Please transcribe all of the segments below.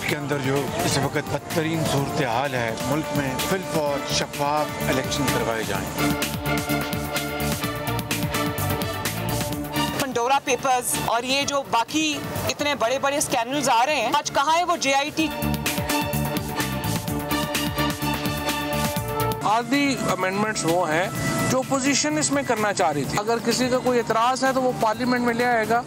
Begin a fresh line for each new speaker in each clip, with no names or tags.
मुल्क के अंदर जो इस वक्त बदतरीन सूरत हाल है, मुल्क में फिल्फ और शफाफ इलेक्शन करवाए जाएं।
पंडोरा पेपर्स और ये जो बाकी इतने बड़े बड़े स्कैंडल्स आ रहे हैं, आज कहाँ है वो JIT?
आधी अमेंडमेंट्स वो हैं जो अपोजिशन इसमें करना चाह रही थी। अगर किसी का कोई एतराज़ है तो वो पार्लियामेंट में ले आएगा।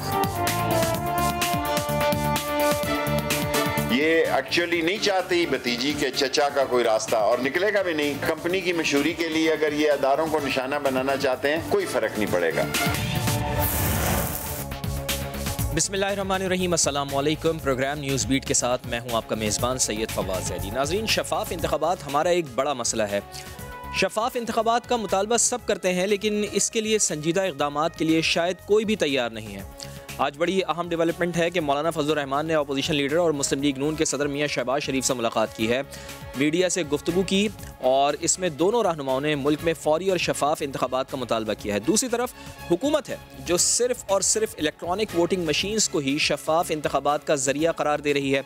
ये एक्चुअली नहीं चाहती भतीजी के चचा का कोई रास्ता, और निकलेगा भी नहीं। कंपनी की मशहूरी के लिए अगर ये अदारों को निशाना बनाना चाहते हैं, कोई फर्क नहीं पड़ेगा।
बिस्मिल्लाहिर्रहमानिर्रहीम, अस्सलाम वालेकुम। प्रोग्राम न्यूज़ बीट के साथ मैं हूं आपका मेज़बान सैयद फवाद ज़ैदी। नाज़रीन, शफाफ इंतखाबात हमारा एक बड़ा मसला है। शफाफ इंतखाबात का मुतालबा सब करते हैं, लेकिन इसके लिए संजीदा इक़दामात के लिए शायद कोई भी तैयार नहीं है। आज बड़ी अहम डेवलपमेंट है कि मौलाना फजलुर रहमान ने अपोजिशन लीडर और मुस्लिम लीग नून के सदर मियाँ शहबाज शरीफ से मुलाकात की है, मीडिया से गुफ्तगू की, और इसमें दोनों रहनुमाओं ने मुल्क में फौरी और शफाफ इंतखाबात का मुतालबा किया है। दूसरी तरफ हुकूमत है जो सिर्फ़ और सिर्फ इलेक्ट्रॉनिक वोटिंग मशीन्स को ही शफाफ इंतखाबात का ज़रिया करार दे रही है।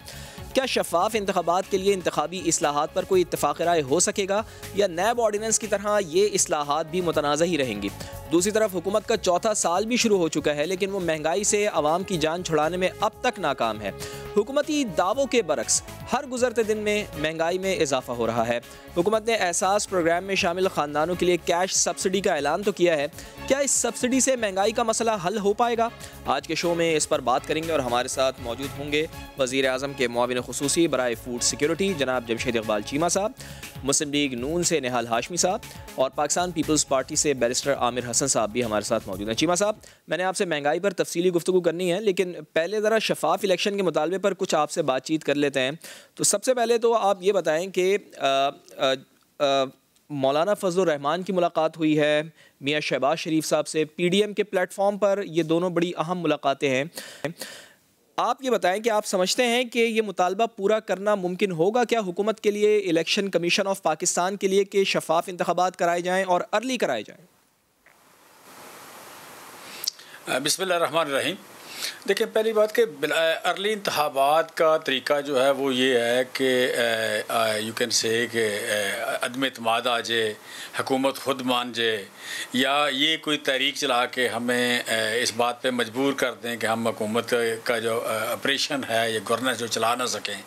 क्या शफाफ इंतखाबात के लिए इंतखाबी इस्लाहात पर कोई इत्तफ़ाक़ राय हो सकेगा, या नैब ऑर्डिनेंस की तरह ये इस्लाहात भी मुतनाज़ा ही रहेंगी? दूसरी तरफ हुकूमत का चौथा साल भी शुरू हो चुका है, लेकिन वो महंगाई से आवाम की जान छुड़ाने में अब तक नाकाम है। हुकूमती दावों के बरक्स हर गुजरते दिन में महंगाई में इजाफा हो रहा है। हुकूमत ने एहसास प्रोग्राम में शामिल ख़ानदानों के लिए कैश सब्सिडी का ऐलान तो किया है। क्या इस सब्सिडी से महंगाई का मसला हल हो पाएगा? आज के शो में इस पर बात करेंगे, और हमारे साथ मौजूद होंगे वज़ीर आज़म के मुआविन ख़ुसूसी बराए फूड सिक्योरिटी जनाब जमशेद इकबाल चीमा साहब, मुस्लिम लीग नून से निहाल हाशमी साहब, और पाकिस्तान पीपल्स पार्टी से बैरिस्टर आमिर हसन साहब भी हमारे साथ मौजूद हैं। चीमा साहब, मैंने आपसे महंगाई पर तफसीली गुफ्तगू करनी है, लेकिन पहले ज़रा शफाफ इलेक्शन के मुतालबे पर कुछ आपसे बातचीत कर लेते हैं। तो सबसे पहले तो आप ये बताएं कि मौलाना फजलुर रहमान की मुलाकात हुई है मियाँ शहबाज शरीफ साहब से, PDM के प्लेटफॉर्म पर ये दोनों बड़ी अहम मुलाकातें हैं। आप ये बताएं कि आप समझते हैं कि ये मुतालबा पूरा करना मुमकिन होगा क्या हुकूमत के लिए, इलेक्शन कमीशन ऑफ पाकिस्तान के लिए, कि शफाफ इंतखाबात कराए जाएँ और अर्ली कराए जाएँ?
बिस्मिल्लाहिर्रहमानिर्रहीम। देखिए, पहली बात कि अर्ली इंतखाबात का तरीका जो है वो ये है कि यू कैन से कि अदम एतमाद आ जाए, हुकूमत खुद मान जाए, या ये कोई तहरीक चला के हमें इस बात पे मजबूर कर दें कि हम हुकूमत का जो ऑपरेशन है या गवर्नेंस जो चला ना सकें।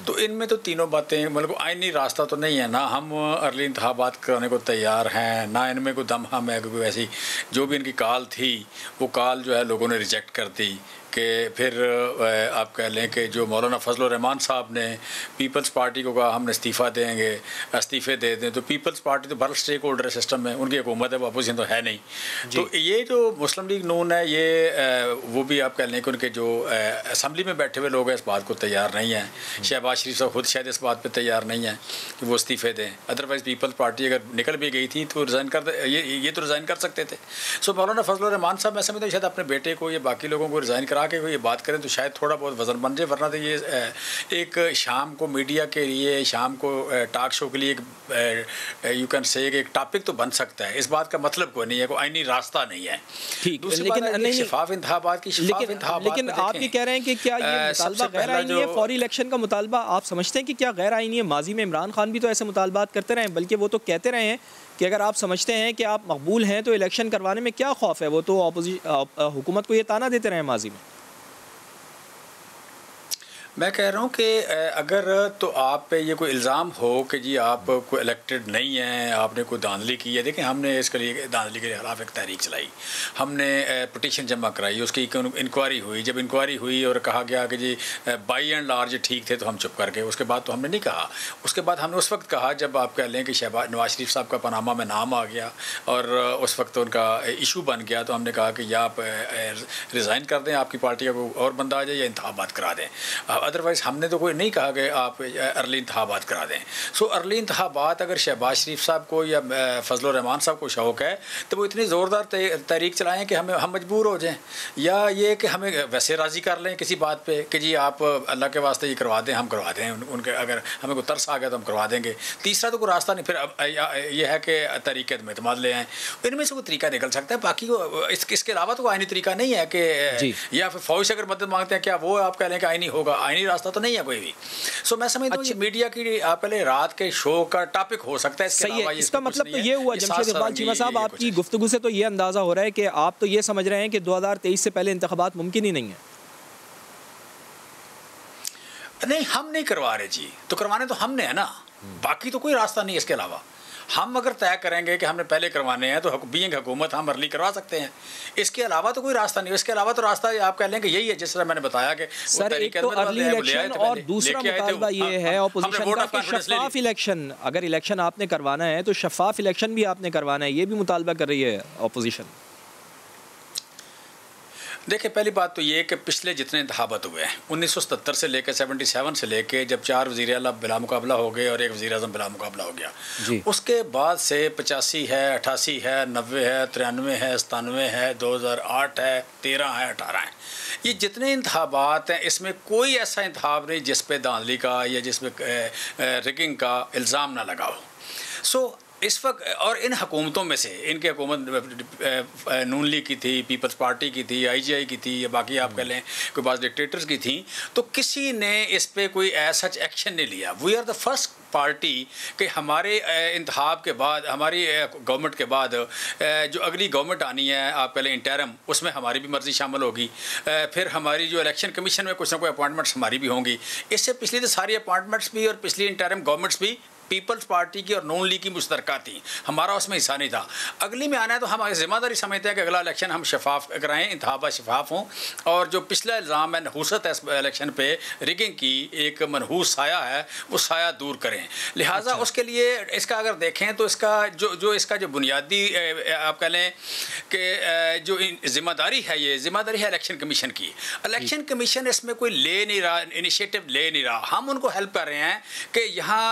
तो इनमें तो तीनों बातें, मतलब आईनी रास्ता तो नहीं है। ना हम अर्ली इंतखाबात करने को तैयार हैं, ना इनमें कोई दम हम है कि कोई ऐसी जो भी इनकी कॉल थी वो कॉल जो है लोगों ने रिजेक्ट कर दी। कि फिर आप कह लें कि जो मौलाना फजलुर रहमान साहब ने पीपल्स पार्टी को कहा हमने इस्तीफ़ा देंगे, इस्तीफ़े दे दें, तो पीपल्स पार्टी तो बड़ा स्टेक होल्डर सिस्टम में, उनकी हुकूमत है, वो अपोजिशन तो है नहीं। तो ये जो मुस्लिम लीग नून है, ये वो भी आप कह लें कि उनके जो असम्बली में बैठे हुए लोग हैं इस बात को तैयार नहीं हैं। शहबाज शरीफ साहब खुद शायद इस बात पर तैयार नहीं है कि वो इस्तीफ़े दें। अदरवाइज़ पीपल्स पार्टी अगर निकल भी गई थी तो रिज़ाइन कर ये तो रिज़ाइन कर सकते थे। सो मौलाना फजलुर रहमान साहब, मैं समझता हूँ शायद अपने बेटे को या बाकी लोगों को रिज़ाइन करा के ये बात करें तो शायद थोड़ा बहुत वजन बन जाए, वरना तो ये एक शाम को मीडिया के लिए, शाम को टॉक शो के लिए एक यू कैन से एक टॉपिक तो बन सकता है। इस बात का मतलब कोई नहीं है, कोई आईनी रास्ता नहीं है।
ठीक,
लेकिन शफाफ इंतखाबात की
लेकिन आप ये कह रहे हैं कि क्या ये मुतालबा गैर आईनी है? फौरी इलेक्शन का मुतालबा आप समझते हैं कि क्या गैर आईनी है? माजी में इमरान खान भी तो ऐसे मुतालबात करते रहे, बल्कि वो तो कहते रहे हैं कि अगर आप समझते हैं कि आप मकबूल हैं तो इलेक्शन करवाने में क्या खौफ है। वो तो हुकूमत को ये ताना देते रहे माजी में।
मैं कह रहा हूँ कि अगर तो आप पे ये कोई इल्ज़ाम हो कि जी आप कोई इलेक्टेड नहीं हैं, आपने कोई धांधली की है। देखिए, हमने इसके लिए धांधली के खिलाफ एक तहरीक चलाई, हमने पटिशन जमा कराई, उसकी इंक्वायरी हुई। जब इंक्वायरी हुई और कहा गया कि जी बाई एंड लार्ज ठीक थे, तो हम चुप कर गए। उसके बाद तो हमने नहीं कहा। उसके बाद हमने उस वक्त कहा जब आप कह लें कि नवाज शरीफ साहब का पनामा में नाम आ गया और उस वक्त उनका इशू बन गया, तो हमने कहा कि या आप रिज़ाइन कर दें, आपकी पार्टी का कोई और बंदा आ जाए, या इंतखाबात करा दें। अदरवाइज़ हमने तो कोई नहीं कहा कि आप अर्ली इंतखाबात करा दें। सो अर्ली इंतखाबात अगर शहबाज शरीफ साहब को या फजलुर रहमान साहब को शौक़ है तो वो इतनी ज़ोरदार तहरीक चलाएँ कि हम मजबूर हो जाएँ, या ये कि हमें वैसे राज़ी कर लें किसी बात पे कि जी आप अल्लाह के वास्ते ये करवा दें, हम करवा दें। उनके अगर हमें कोई तरस आ गया तो हम करवा देंगे। तीसरा तो कोई रास्ता नहीं। फिर अब यह है कि तरीक़े में एतमाद ले आएँ। इनमें से कोई तरीका निकल सकता है, बाकी इसके अलावा तो आईनी तरीका नहीं है कि या फिर फ़ौज से अगर मदद मांगते हैं, क्या वो आप कह लें कि आईनी होगा? आईनी रास्ता तो नहीं है कोई भी। सो मैं समझता हूँ ये मीडिया की पहले रात के शो का टॉपिक हो सकता है।
सही है, इसका मतलब तो ये हुआ जमशेद इकबाल चीमा साहब, आपकी गुफ्तगू से तो ये अंदाज़ा हो रहा है कि आप तो ये समझ रहे हैं कि 2023 से पहले इंतखाबात मुमकिन ही नहीं है।
नहीं, हम नहीं करवा रहे जी, तो करवाने तो हमने है ना, बाकी तो कोई रास्ता नहीं इसके अलावा। हम अगर तय करेंगे कि हमने पहले करवाने हैं तो बीइंग हुकूमत हम अर्ली करवा सकते हैं, इसके अलावा तो कोई रास्ता नहीं। इसके अलावा तो रास्ता आप कह लें कि यही है जिस तरह मैंने बताया कि
सर एक तो अर्ली इलेक्शन और दूसरा मुतालबा ये है ऑपोजिशन का कि शफाफ इलेक्शन, अगर इलेक्शन आपने करवाना है तो शफाफ इलेक्शन भी आपने करवाना है, ये भी मुतालबा कर रही है ऑपोजिशन।
देखिए, पहली बात तो ये कि पिछले जितने इंतखाबात हुए हैं 1977 से लेकर 77 से लेकर जब 4 वज़ीर आला बिला मुकाबला हो गए और 1 वज़ीर आज़म बिला मुकाबला हो गया, उसके बाद से 85 है, 88 है, 90 है, 93 है, 97 है, 2008 है, 13 है, 18 है, ये जितने इंतखाबात हैं इसमें कोई ऐसा इंतखाब नहीं जिस पे धांधली का या जिस पे रिगिंग का इल्ज़ाम ना लगा हो। सो इस वक्त और इन हुकूमतों में से इनकी हुकूमत नून लीग की थी, पीपल्स पार्टी की थी, IGI की थी, या बाकी आप कह लें कोई बाज़ डिक्टेटर्स की थी, तो किसी ने इस पर कोई ऐसा एक्शन नहीं लिया। We are the first party कि हमारे इंतखाब के बाद, हमारी गवर्नमेंट के बाद जो अगली गवर्नमेंट आनी है आप कह लें इंटरम, उसमें हमारी भी मर्ज़ी शामिल होगी। फिर हमारी जो इलेक्शन कमीशन में कुछ ना कोई अपॉइंटमेंट्स हमारी भी होंगी। इससे पिछली तो सारी अपॉइंटमेंट्स भी और पिछली इंटरम गवर्नमेंट्स भी पीपल्स पार्टी की और नून लीग की मुश्तरका थी, हमारा उसमें हिस्सा नहीं था। अगली में आना है तो हम जिम्मेदारी समझते हैं कि अगला इलेक्शन हम शफाफ कराएं, इंतखाबात शफाफ हों, और जो पिछला इल्ज़ाम है नहूसत है इलेक्शन पे रिगिंग की, एक मनहूस साया है, वो साया दूर करें। लिहाजा उसके लिए इसका अगर देखें तो इसका इसका जो बुनियादी आप कह लें कि जो जिम्मेदारी है, ये जिम्मेदारी है इलेक्शन कमीशन की। इलेक्शन कमीशन इसमें कोई ले नहीं रहा, इनिशिएटिव ले नहीं रहा। हम उनको हेल्प कर रहे हैं कि यहाँ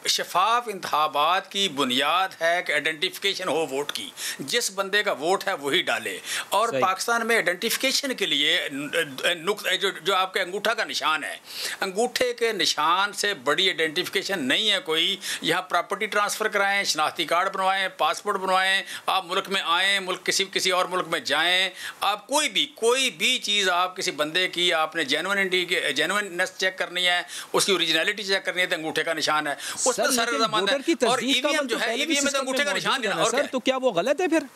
शफाफ इंतखाबात की बुनियाद है कि आइडेंटिफिकेशन हो वोट की, जिस बंदे का वोट है वही डाले। और पाकिस्तान में आइडेंटिफिकेशन के लिए जो आपके अंगूठा का निशान है, अंगूठे के निशान से बड़ी आइडेंटिफिकेशन नहीं है कोई। यहाँ प्रॉपर्टी ट्रांसफ़र कराएं, शनाख्ती कार्ड बनवाएं, पासपोर्ट बनवाएं, आप मुल्क में आएँ, मुल्क किसी और मुल्क में जाएँ, आप कोई भी चीज़ आप किसी बंदे की आपने जेन्युइननेस चेक करनी है, उसकी ओरिजिनलिटी चेक करनी है तो अंगूठे का निशान है, उस पर सारा ज़माना है। और ईवीएम जो है, ईवीएम में तो अंगूठे का निशान देना। और
सर तो क्या वो गलत है फिर?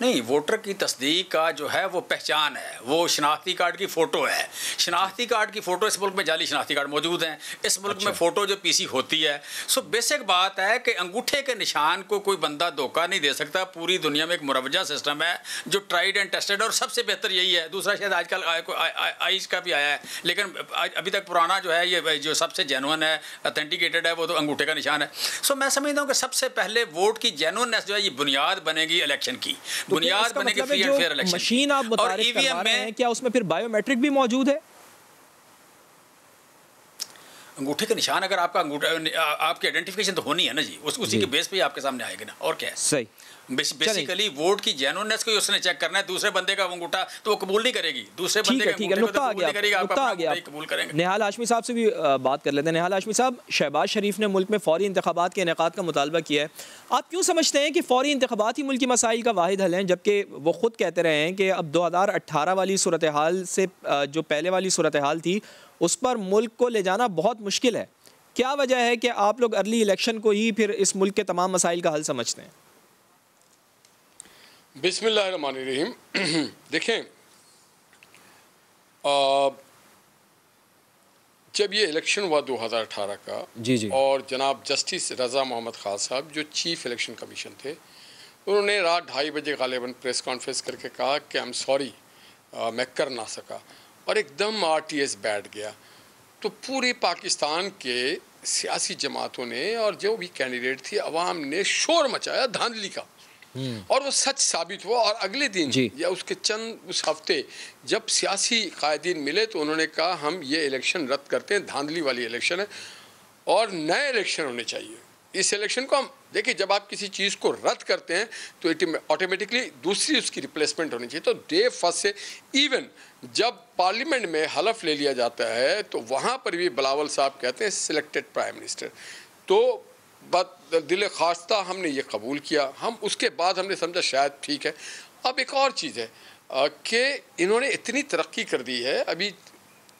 नहीं, वोटर की तस्दीक का जो है वो पहचान है, वो शनाख्ती कार्ड की फ़ोटो है। शनाख्ती कार्ड की फ़ोटो, इस मुल्क में जाली शनाख्ती कार्ड मौजूद हैं, इस मुल्क में फ़ोटो जो पीसी होती है। सो बेसिक बात है कि अंगूठे के निशान को कोई बंदा धोखा नहीं दे सकता। पूरी दुनिया में एक मुरवजा सिस्टम है जो ट्राइड एंड टेस्टेड, और सबसे बेहतर यही है। दूसरा शायद आजकल आइस का भी आया है, लेकिन अभी तक पुराना जो है, ये जो सबसे जेन्युइन है, ऑथेंटिकेटेड है, वो तो अंगूठे का निशान है। सो मैं समझता हूँ कि सबसे पहले वोट की जेन्युइननेस जो है ये बुनियाद बनेगी इलेक्शन की, बुनियाद बनेगी free and fair election.
Machine आप मुतारिफ करवा रहे हैं, क्या उसमें फिर बायोमेट्रिक भी मौजूद है?
अंगूठे का निशान अगर आपका अंगूठा, आपकी आइडेंटिफिकेशन तो होनी है ना जी, उसी के बेस पे आपके सामने आएगी ना, और क्या है। सही बेसिकली वोट की जेन्युइननेस को उसने चेक करना है। दूसरे बंदे का अंगूठा तो वो कबूल नहीं करेगी, दूसरे बंदे का अंगूठा को कबूल नहीं करेगी, आप कबूल करेंगे।
निहाल हाशमी साहब से भी बात कर लेते हैं। निहाल हाशमी साहब, शहबाज शरीफ ने मुल्क में फौरी इंतखाबात के इनेकाद का मुतालबा किया है। आप क्यों समझते हैं कि फौरी इंतखाबात ही मुल्क की मसाइल का वाहिद हल हैं, जबकि वो खुद कहते रहे हैं कि अब 2018 वाली सूरत हाल से जो पहले वाली सूरत हाल थी उस पर मुल्क को ले जाना बहुत मुश्किल है? क्या वजह है कि आप लोग अर्ली इलेक्शन को ही फिर इस मुल्क के तमाम मसाइल का हल समझते हैं?
बिस्मिल्लाहिर्रहमानिर्रहीम। देखें, जब ये इलेक्शन हुआ 2018 का,
जी
और जनाब जस्टिस रज़ा मोहम्मद खान साहब जो चीफ इलेक्शन कमीशन थे, उन्होंने रात 2:30 बजे गालिबन प्रेस कॉन्फ्रेंस करके कहा कि आई एम सॉरी, मैं कर ना सका, और एकदम RTS बैठ गया। तो पूरे पाकिस्तान के सियासी जमातों ने और जो भी कैंडिडेट थी, अवाम ने शोर मचाया धांधली का, और वो सच साबित हुआ। और अगले दिन या उसके उस हफ्ते जब सियासी कायदीन मिले तो उन्होंने कहा हम ये इलेक्शन रद्द करते हैं, धांधली वाली इलेक्शन है और नए इलेक्शन होने चाहिए। इस इलेक्शन को हम देखिए, जब आप किसी चीज़ को रद्द करते हैं तो ऑटोमेटिकली दूसरी उसकी रिप्लेसमेंट होनी चाहिए। तो डे फर्स्ट से इवन जब पार्लियामेंट में हलफ ले लिया जाता है तो वहाँ पर भी बिलावल साहब कहते हैं सिलेक्टेड प्राइम मिनिस्टर। तो दिल खास्ता हमने ये कबूल किया। हम उसके बाद हमने समझा शायद ठीक है, अब एक और चीज़ है कि इन्होंने इतनी तरक्की कर दी है। अभी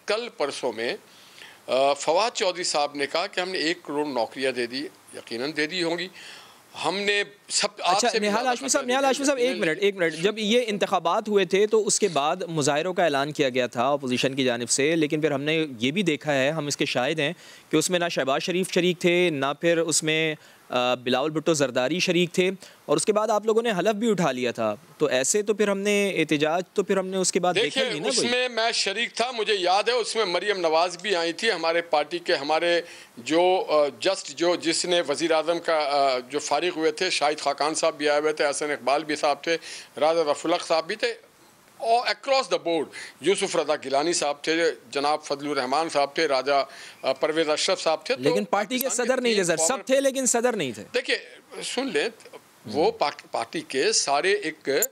कल परसों में फवाद चौधरी साहब ने कहा कि हमने 1 करोड़ नौकरियां दे दी, यकीनन दे दी होंगी। हमने सब
अच्छा, निहाल हाशमी साहब एक मिनट, जब ये इंतखाबात हुए थे तो उसके बाद मुजाहिरों का ऐलान किया गया था अपोजिशन की जानिब से, लेकिन फिर हमने ये भी देखा है, हम इसके शाहिद हैं कि उसमें ना शहबाज शरीफ शरीक थे, ना फिर उसमें बिलावल भुट्टो जरदारी शरीक थे, और उसके बाद आप लोगों ने हलफ भी उठा लिया था। तो ऐसे तो फिर हमने एहतजाज तो फिर हमने उसके बाद देखा नहीं ना।
उसमें मैं शरीक था, मुझे याद है, उसमें मरियम नवाज भी आई थी, हमारे पार्टी के हमारे जो जिसने वज़ीर आज़म का जो फारिग हुए थे, शाहिद खाकान साहब भी आए हुए थे, हसन इकबाल भी साहब थे, राजा रफुलक साहब भी थे, और अक्रॉस द बोर्ड यूसुफ रजा गिलानी साहब थे, जनाब फजलुर रहमान साहब थे, राजा परवेज अशरफ साहब थे।
लेकिन तो पार्टी के सदर नहीं थे सर, सब थे लेकिन सदर नहीं थे।
देखिए सुन ले, वो पार्टी के सारे एक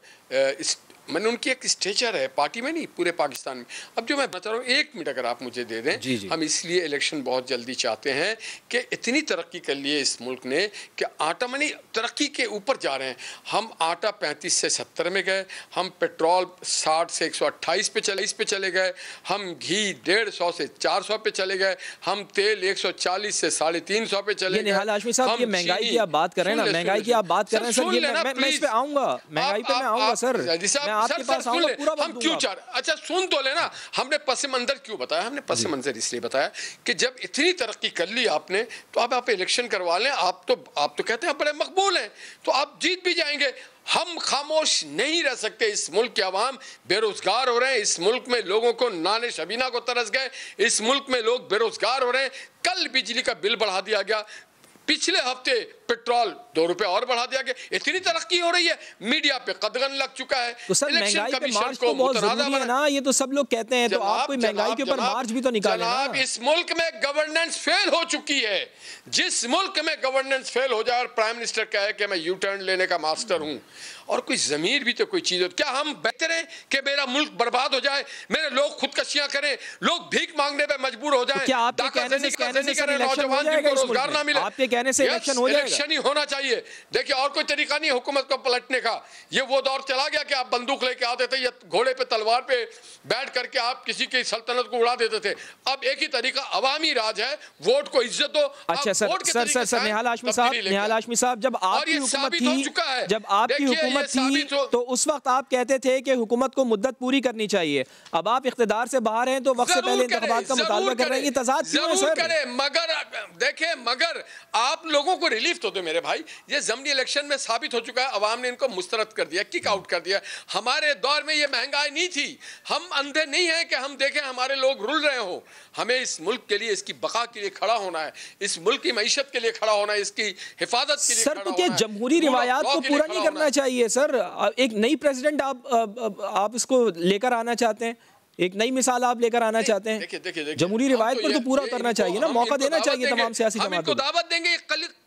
मैंने उनकी एक स्टेचर है पार्टी में, नहीं पूरे पाकिस्तान में। अब जो मैं बता रहा हूँ, 1 मिनट अगर आप मुझे दे दें।
जी।
हम इसलिए इलेक्शन बहुत जल्दी चाहते हैं कि इतनी तरक्की कर ली है इस मुल्क ने कि आटा मनी तरक्की के ऊपर जा रहे हैं। हम आटा 35 से 70 में गए, हम पेट्रोल 60 से 128 पे चले गए, हम घी 150 से 400 पे चले गए, हम तेल 140 से 350 पे चले गए।
निहाल हाशमी साहब, ये महंगाई की आप बात कर रहे हैं ना, महंगाई की आप बात कर रहे हैं सर, ये मैं इस पे आऊंगा, महंगाई पे मैं आऊंगा सर, आपके पास आऊंगा, पूरा
हम क्यों चाह रहे? अच्छा सुन तो लेना, हमने पस मंजर क्यों बताया? हमने पस मंजर इसलिए बताया कि जब इतनी तरक्की कर ली आपने, तो अब आप इलेक्शन करवा लें। आप तो कहते हैं बड़े मकबूल हैं, तो आप जीत भी जाएंगे। हम खामोश नहीं रह सकते। इस मुल्क के अवाम बेरोजगार हो रहे हैं, इस मुल्क में लोगों को नाने शबीना को तरस गए, इस मुल्क में लोग बेरोजगार हो रहे हैं। कल बिजली का बिल बढ़ा दिया गया, पिछले हफ्ते पेट्रोल 2 रुपए और बढ़ा दिया गया। इतनी तरक्की हो रही है, मीडिया पे कदगन लग चुका है।
तो सर महंगाई पे मार्च तो बहुत जरूरी है ना, ये तो सब लोग कहते हैं, तो आप कोई महंगाई के ऊपर मार्च भी तो निकालें ना।
इस मुल्क में गवर्नेंस फेल हो चुकी है। जिस मुल्क में गवर्नेंस फेल हो जाए और प्राइम मिनिस्टर कहे कि मैं यू टर्न लेने का मास्टर हूं, और कोई जमीर भी तो कोई चीज हो, क्या हम बेहतर हैं कि मेरा मुल्क बर्बाद हो जाए, मेरे लोग खुदकशियां करें, लोग भीख मांगने पे मजबूर हो जाए,
क्या आपके कहने से
नौजवान जिनको रोजगार ना मिले?
आपके कहने से इलेक्शन हो जाएगा?
इलेक्शन ही होना चाहिए। देखिए और कोई तरीका नहीं है हुकूमत को पलटने का। ये वो दौर चला गया कि आप बंदूक लेके आते थे या घोड़े पे तलवार पे बैठ करके आप किसी की सल्तनत को उड़ा देते थे। अब एक ही तरीका अवामी राज है, वोट को इज्जत दो।
अच्छा सर निहाल हाशमी साहब, जब आपकी हुकूमत थी तो उस वक्त आप कहते थे कि हुकूमत को मुद्दत पूरी करनी चाहिए। अब आप इख्तिदार से बाहर हैं तो वक्त से पहले इंतखाबात का मुतालबा कर रहे हैं, ये तजाद क्यों है सर?
मगर आप लोगों को रिलीफ तो दो मेरे भाई। ये ज़मनी इलेक्शन में साबित हो चुका है, अवाम ने इनको मुस्तरद कर दिया, किक आउट कर दिया। हमारे दौर में ये महंगाई नहीं थी। हम अंधे नहीं हैं कि हम देखें हमारे लोग रुल रहे हो। हमें इस मुल्क के लिए, इसकी बका के लिए खड़ा होना है, इस मुल्क की मईशत के लिए खड़ा होना है, इसकी हिफाजत के लिए
सर। तो क्या जमहूरी रिवायात को पूरा नहीं करना चाहिए सर? एक नई प्रेसिडेंट आप इसको लेकर आना चाहते हैं, एक नई मिसाल आप लेकर आना चाहते हैं।
देखिए
जमहूरी रिवायत पर तो पूरा उतरना चाहिए ना, मौका देना चाहिए तमाम सियासी जमातों को।
दावत देंगे,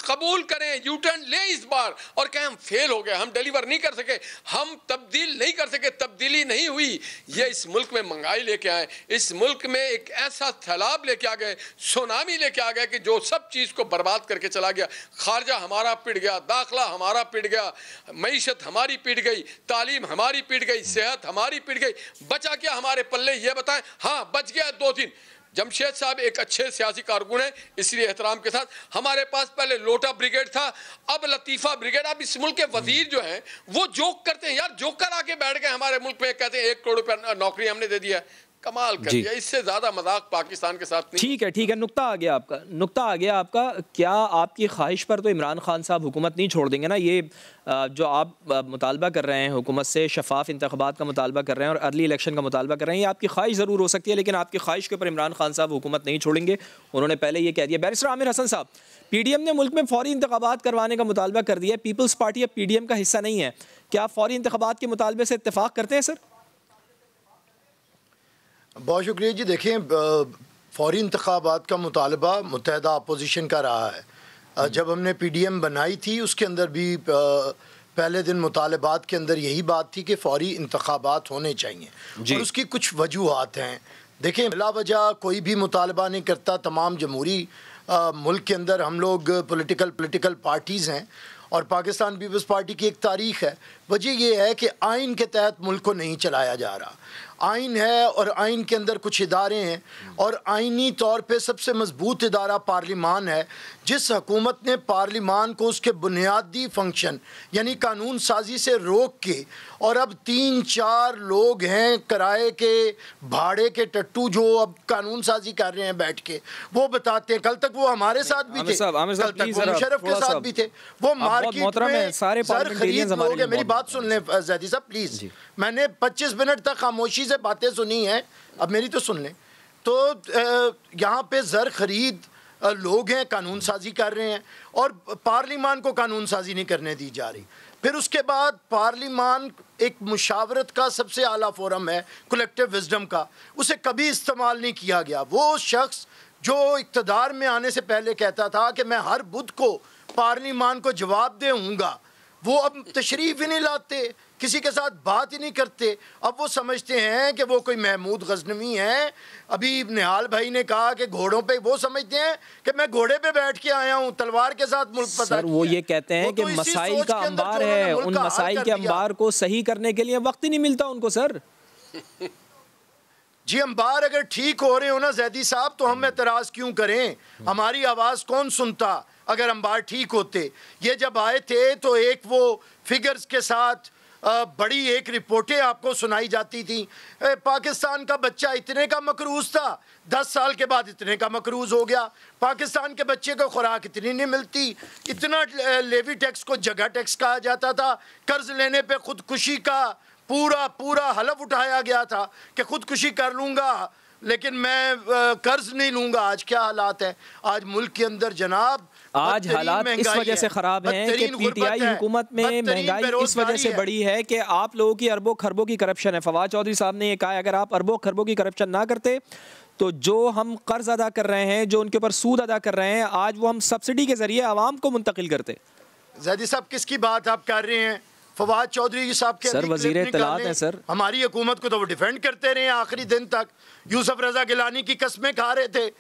कबूल करें, यू टर्न ले इस बार, और कहें हम फेल हो गए, हम डिलीवर नहीं कर सके, हम तब्दील नहीं कर सके, तब्दीली नहीं हुई। ये इस मुल्क में महंगाई लेके आए, इस मुल्क में एक ऐसा सैलाब लेके आ गए, सुनामी लेके आ गए कि जो सब चीज़ को बर्बाद करके चला गया। खारजा हमारा पिट गया, दाखिला हमारा पिट गया, मईशत हमारी पिट गई, तालीम हमारी पिट गई, सेहत हमारी पिट गई। बचा क्या हमारे पल्ले, ये बताएं? हाँ बच गया 2-3। जमशेद साहब एक अच्छे सियासी कारकुन है, इसलिए एहतराम के साथ। हमारे पास पहले लोटा ब्रिगेड था, अब लतीफ़ा ब्रिगेड। अब इस मुल्क के वजीर जो हैं वो जोक करते हैं यार, जोकर आके बैठ गए हमारे मुल्क में, कहते हैं 1 करोड़ रुपया नौकरी हमने दे दिया। कमाल कर दिया, इससे ज्यादा मजाक पाकिस्तान के साथ नहीं।
ठीक है, नुक्ता आ गया आपका। क्या आपकी ख्वाहिश पर तो इमरान खान साहब हुकूमत नहीं छोड़ देंगे ना? ये जो आप मुतालबा कर रहे हैं हुकूमत से, शफाफ इंतखाबात का मुतालबा कर रहे हैं और अर्ली इलेक्शन का मुतालबा कर रहे हैं, ये आपकी ख्वाहिश ज़रूर हो सकती है, लेकिन आपकी ख्वाहिश के ऊपर इमरान खान साहब हुकूमत नहीं छोड़ेंगे। उन्होंने पहले ये कह दिया। बैरिस्टर आमिर हसन साहब, PDM ने मुल्क में फौरी इंतखाबात करवाने का मुतालबा कर दिया। पीपल्स पार्टी अब PDM का हिस्सा नहीं है, क्या आप फौरी इंतखाबात के मुतालबे से इत्तेफाक करते हैं सर?
बहुत शुक्रिया जी। देखें, फौरी इंतखाबात का मुतालबा मुत्तहदा अपोजिशन का रहा है। जब हमने PDM बनाई थी उसके अंदर भी पहले दिन मुतालबात के अंदर यही बात थी कि फ़ौरी इंतखाबात होने चाहिए, और उसकी कुछ वजूहात हैं। देखें, बिला वजह कोई भी मुतालबा नहीं करता। तमाम जमहूरी मुल्क के अंदर हम लोग पॉलिटिकल पार्टीज़ हैं, और पाकिस्तान पीपल्स पार्टी की एक तारीख है। वजह यह है कि आइन के तहत मुल्क को नहीं चलाया जा रहा। आइन है और आइन के अंदर कुछ इदारे हैं और आइनी तौर पे सबसे मजबूत इदारा पार्लिमान है। जिस हुकूमत ने पार्लिमान को उसके बुनियादी फंक्शन यानी कानून साजी से रोक के, और अब 3-4 लोग हैं किराए के भाड़े के टट्टू जो अब कानून साजी कर रहे हैं बैठ के, वो बताते हैं। कल तक वो हमारे साथ भी थे, कल तक वो मुशर्रफ के साथ भी थे, वो मार्केट में सर खरीद लोग हैं। मेरी बात सुन लें ज़ैदी साहब प्लीज़, मैंने 25 मिनट तक खामोशी से बातें सुनी हैं, अब मेरी तो सुन लें। तो यहाँ पे ज़र खरीद लोग हैं, कानून साजी कर रहे हैं और पार्लिमान को कानून साजी नहीं करने दी जा रही। फिर उसके बाद पार्लिमान एक मुशावरत का सबसे आला फोरम है, कलेक्टिव विजडम का, उसे कभी इस्तेमाल नहीं किया गया। वो शख्स जो इक़्तिदार में आने से पहले कहता था कि मैं हर बुध को पार्लिमान को जवाब दूँगा, वो अब तशरीफ़ ही नहीं लाते, किसी के साथ बात ही नहीं करते। अब वो समझते हैं कि वो कोई महमूद गजनवी हैं। अभी निहाल भाई ने कहा कि घोड़ों पे, वो समझते हैं कि मैं घोड़े पे बैठ के आया हूँ, तलवार के साथ मुल्क पता
सर वो ये कहते हैं कि मसाइल का अंबार है, उन मसाइल के अंबार को सही करने के लिए वक्त ही नहीं मिलता उनको। सर
जी अंबार अगर ठीक हो रहे हो ना ज़ैदी साहब, तो हम एतराज़ क्यों करें? हमारी आवाज़ कौन सुनता अगर अंबार ठीक होते? ये जब आए थे तो एक वो फिगर्स के साथ बड़ी एक रिपोर्टें आपको सुनाई जाती थी। पाकिस्तान का बच्चा इतने का मकरूज़ था, 10 साल के बाद इतने का मकरूज़ हो गया। पाकिस्तान के बच्चे को खुराक इतनी नहीं मिलती, इतना लेवी टैक्स को जगह टैक्स कहा जाता था, कर्ज लेने पे खुदकुशी का पूरा हलफ उठाया गया था कि खुदकुशी कर लूँगा लेकिन मैं कर्ज नहीं लूँगा। आज क्या हालात है? आज मुल्क के अंदर जनाब,
आज हालात इस वजह से ख़राब हैं कि पीटीआई हुकूमत में महंगाई इस वजह से बढ़ी है कि आप लोगों की अरबों खरबों की करप्शन है। फवाद चौधरी साहब ने ये कहा है अगर आप अरबों खरबों की करप्शन ना करते तो जो हम कर्ज अदा कर रहे हैं, जो उनके ऊपर सूद अदा कर रहे हैं, आज वो हम सब्सिडी के ज़रिए आवाम को मुंतकिल करते।
ज़ैदी साहब किसकी बात आप कर रहे हैं? फवाद चौधरी साहब के
सर वज़ीर इत्तलात हैं सर।
हमारी हुकूमत को तो वो डिफेंड करते रहे आखिरी दिन तक। यूसुफ रजा गिलानी की कस्में खा रहे थे,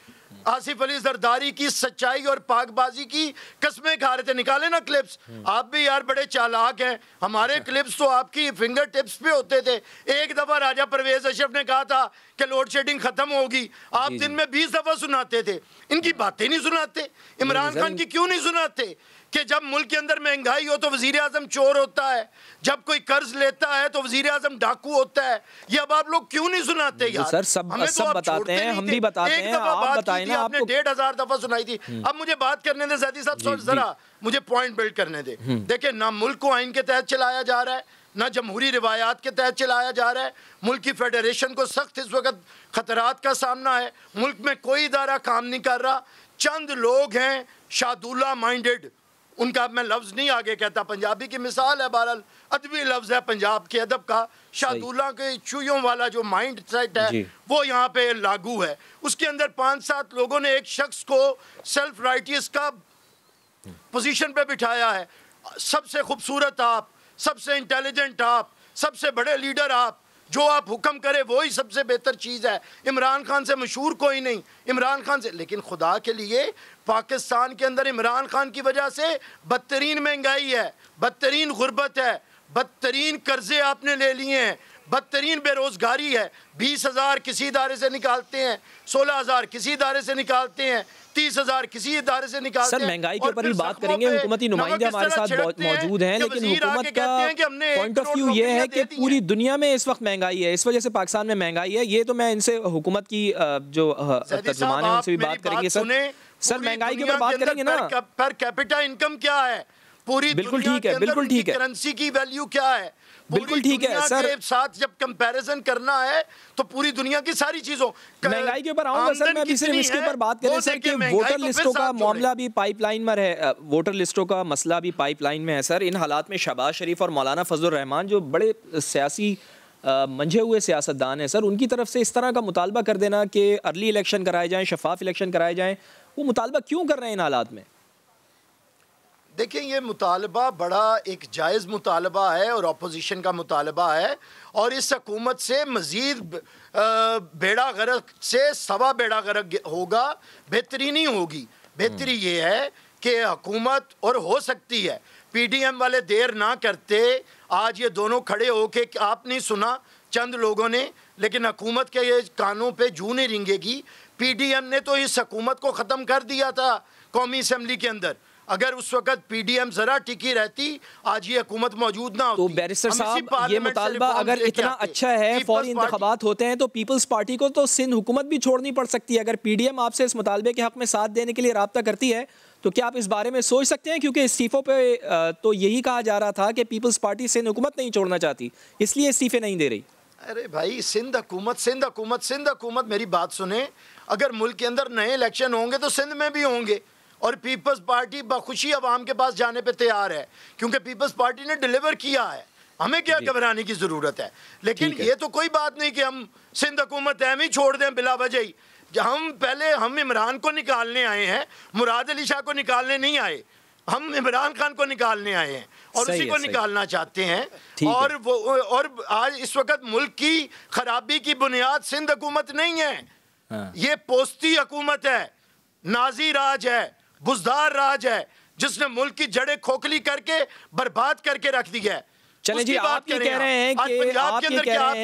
आसिफ अली जरदारी की सच्चाई और पाकबाजी की कस्में खा रहे थे। निकाले ना क्लिप्स। आप भी यार बड़े चालाक हैं, हमारे क्लिप्स तो आपकी फिंगर टिप्स पे होते थे। एक दफ़ा राजा परवेज अशरफ ने कहा था कि लोड शेडिंग खत्म होगी, आप दिन में 20 दफ़ा सुनाते थे। इनकी बातें नहीं सुनाते। इमरान खान की क्यों नहीं सुनाते कि जब मुल्क के अंदर महंगाई हो तो वज़ीर आज़म चोर होता है, जब कोई कर्ज लेता है तो वज़ीर आज़म डाकू होता है? ये अब आप लोग क्यों नहीं सुनाते यार?
सर सब बताते हैं, हम भी बताते हैं, आप बताएं ना।
आपने 1500 दफा सुनाई थी। अब मुझे बात करने दे ज़ैदी साहब, जरा मुझे पॉइंट बिल्ड करने दे। देखिए ना मुल्क को आइन के तहत चलाया जा रहा है, ना जमहूरी रिवायात के तहत चलाया जा रहा है। मुल्क की फेडरेशन को सख्त इस वक्त खतरात का सामना है। मुल्क में कोई इदारा काम नहीं कर रहा। चंद लोग हैं शादुल्ला माइंडेड, उनका मैं लफ्ज़ नहीं आगे कहता, पंजाबी की मिसाल है, बहरहाल अदबी लफ्ज़ है पंजाब के अदब का। शादुल्ला के चूयों वाला जो माइंड सेट है वो यहाँ पे लागू है। उसके अंदर 5-7 लोगों ने एक शख्स को सेल्फ राइटियस का पोजीशन पे बिठाया है। सबसे खूबसूरत आप, सबसे इंटेलिजेंट आप, सबसे बड़े लीडर आप, जो आप हुक्म करे वो ही सबसे बेहतर चीज़ है। इमरान खान से मशहूर कोई नहीं, इमरान खान से। लेकिन खुदा के लिए पाकिस्तान के अंदर इमरान खान की वजह से बदतरीन महंगाई है, बदतरीन गुर्बत है, बदतरीन कर्जे आपने ले लिए हैं, बदतरीन बेरोज़गारी है। 20,000 किसी इदारे से निकालते हैं, 16,000 किसी इदारे से निकालते हैं, 30,000 किसी इदारे से निकालते हैं।
सर महंगाई के ऊपर भी बात करेंगे, हुकूमती नुमाइंदे हमारे साथ मौजूद हैं, लेकिन हुकूमत का पॉइंट ऑफ व्यू ये है कि पूरी दुनिया में इस वक्त महंगाई है, इस वजह से पाकिस्तान में महंगाई है। ये तो मैं इनसे हुकूमत की जो तर्जुमान है उनसे भी बात करेंगे। सर महंगाई के ऊपर बात करेंगे ना।
पर कैपिटा इनकम क्या है पूरी?
बिल्कुल ठीक है, बिल्कुल ठीक है।
करेंसी की वैल्यू क्या है?
बिल्कुल ठीक है सर।
साथ जब कंपैरिजन करना है तो पूरी दुनिया की सारी चीजों,
महंगाई के ऊपर आऊंगा सर मैं। अभी सिर्फ इसके ऊपर बात करें सर कि वोटर लिस्टों का मामला भी पाइपलाइन में है, वोटर लिस्टों का मसला भी पाइपलाइन में है सर। इन हालात में शहबाज शरीफ और मौलाना फजलुर रहमान जो बड़े सियासी मंझे हुए सियासतदान हैं सर, उनकी तरफ से इस तरह का मुतालबा कर देना कि अर्ली इलेक्शन कराए जाएँ, शफाफ इलेक्शन कराए जाएँ, वो मुतालबा क्यों कर रहे हैं इन हालात में?
देखिए ये मुतालबा बड़ा एक जायज़ मुतालबा है और अपोजिशन का मुतालबा है, और इस हुकूमत से मज़ीद बेड़ा गर्क से सवा बेड़ा गर्क होगा, बेहतरी नहीं होगी। बेहतरी ये है कि हुकूमत, और हो सकती है पीडीएम वाले देर ना करते, आज ये दोनों खड़े होके, आप नहीं सुना चंद लोगों ने, लेकिन हुकूमत के ये कानों पे जू नहीं रिंगेगी। पीडीएम ने तो इस हुकूमत को ख़त्म कर दिया था कौमी असम्बली के अंदर। अगर उस वक्त पीडीएम जरा टिकी रहती, आज ये हुकूमत मौजूद ना होती।
तो बैरिस्टर साहब, ये मुतालबा अगर इतना अच्छा है, फौरी इंतखाबात होते हैं, तो पीपल्स पार्टी को तो सिंध हुकूमत भी छोड़नी पड़ सकती है। अगर पीडीएम आपसे इस मुतालबे के हक में साथ देने के लिए राब्ता करती है, तो क्या आप इस बारे में सोच सकते हैं? क्योंकि इस्तीफों पे तो यही कहा जा रहा था कि पीपल्स पार्टी सिंध हुकूमत नहीं छोड़ना चाहती, इसलिए इस्तीफे नहीं दे रही।
अरे भाई, सिंध हुकूमत मेरी बात सुने, अगर मुल्क के अंदर नए इलेक्शन होंगे तो सिंध में भी होंगे, और पीपल्स पार्टी बखुशी अवाम के पास जाने पे तैयार है, क्योंकि पीपल्स पार्टी ने डिलीवर किया है। हमें क्या घबराने की ज़रूरत है? लेकिन ये तो कोई बात नहीं कि हम सिंध हुकूमत एम ही छोड़ दें बिला वजह ही। हम इमरान को निकालने आए हैं, मुराद अली शाह को निकालने नहीं आए। हम इमरान खान को निकालने आए हैं और उसी को निकालना चाहते हैं। और आज इस वक्त मुल्क की खराबी की बुनियाद सिंध हुकूमत नहीं है, ये पोस्ती हुकूमत है, नाजी राज है, बुजदार राज है, जिसने मुल्क की जड़ें खोखली करके बर्बाद करके रख दी है।
चलें जी, आप ये कह रहे हैं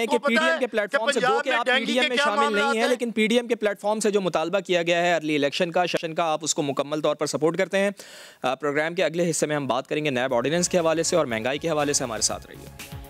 कि पीडीएम के प्लेटफॉर्म से, दो कि आप पीडीएम में शामिल नहीं है, लेकिन पीडीएम के प्लेटफॉर्म से जो मुतालबा किया गया है अर्ली इलेक्शन का, सेशन का, आप उसको मुकम्मल तौर पर सपोर्ट करते हैं। प्रोग्राम के अगले हिस्से में हम बात करेंगे नैब ऑर्डिनेंस के हवाले से और महंगाई के हवाले से। हमारे साथ रहिए।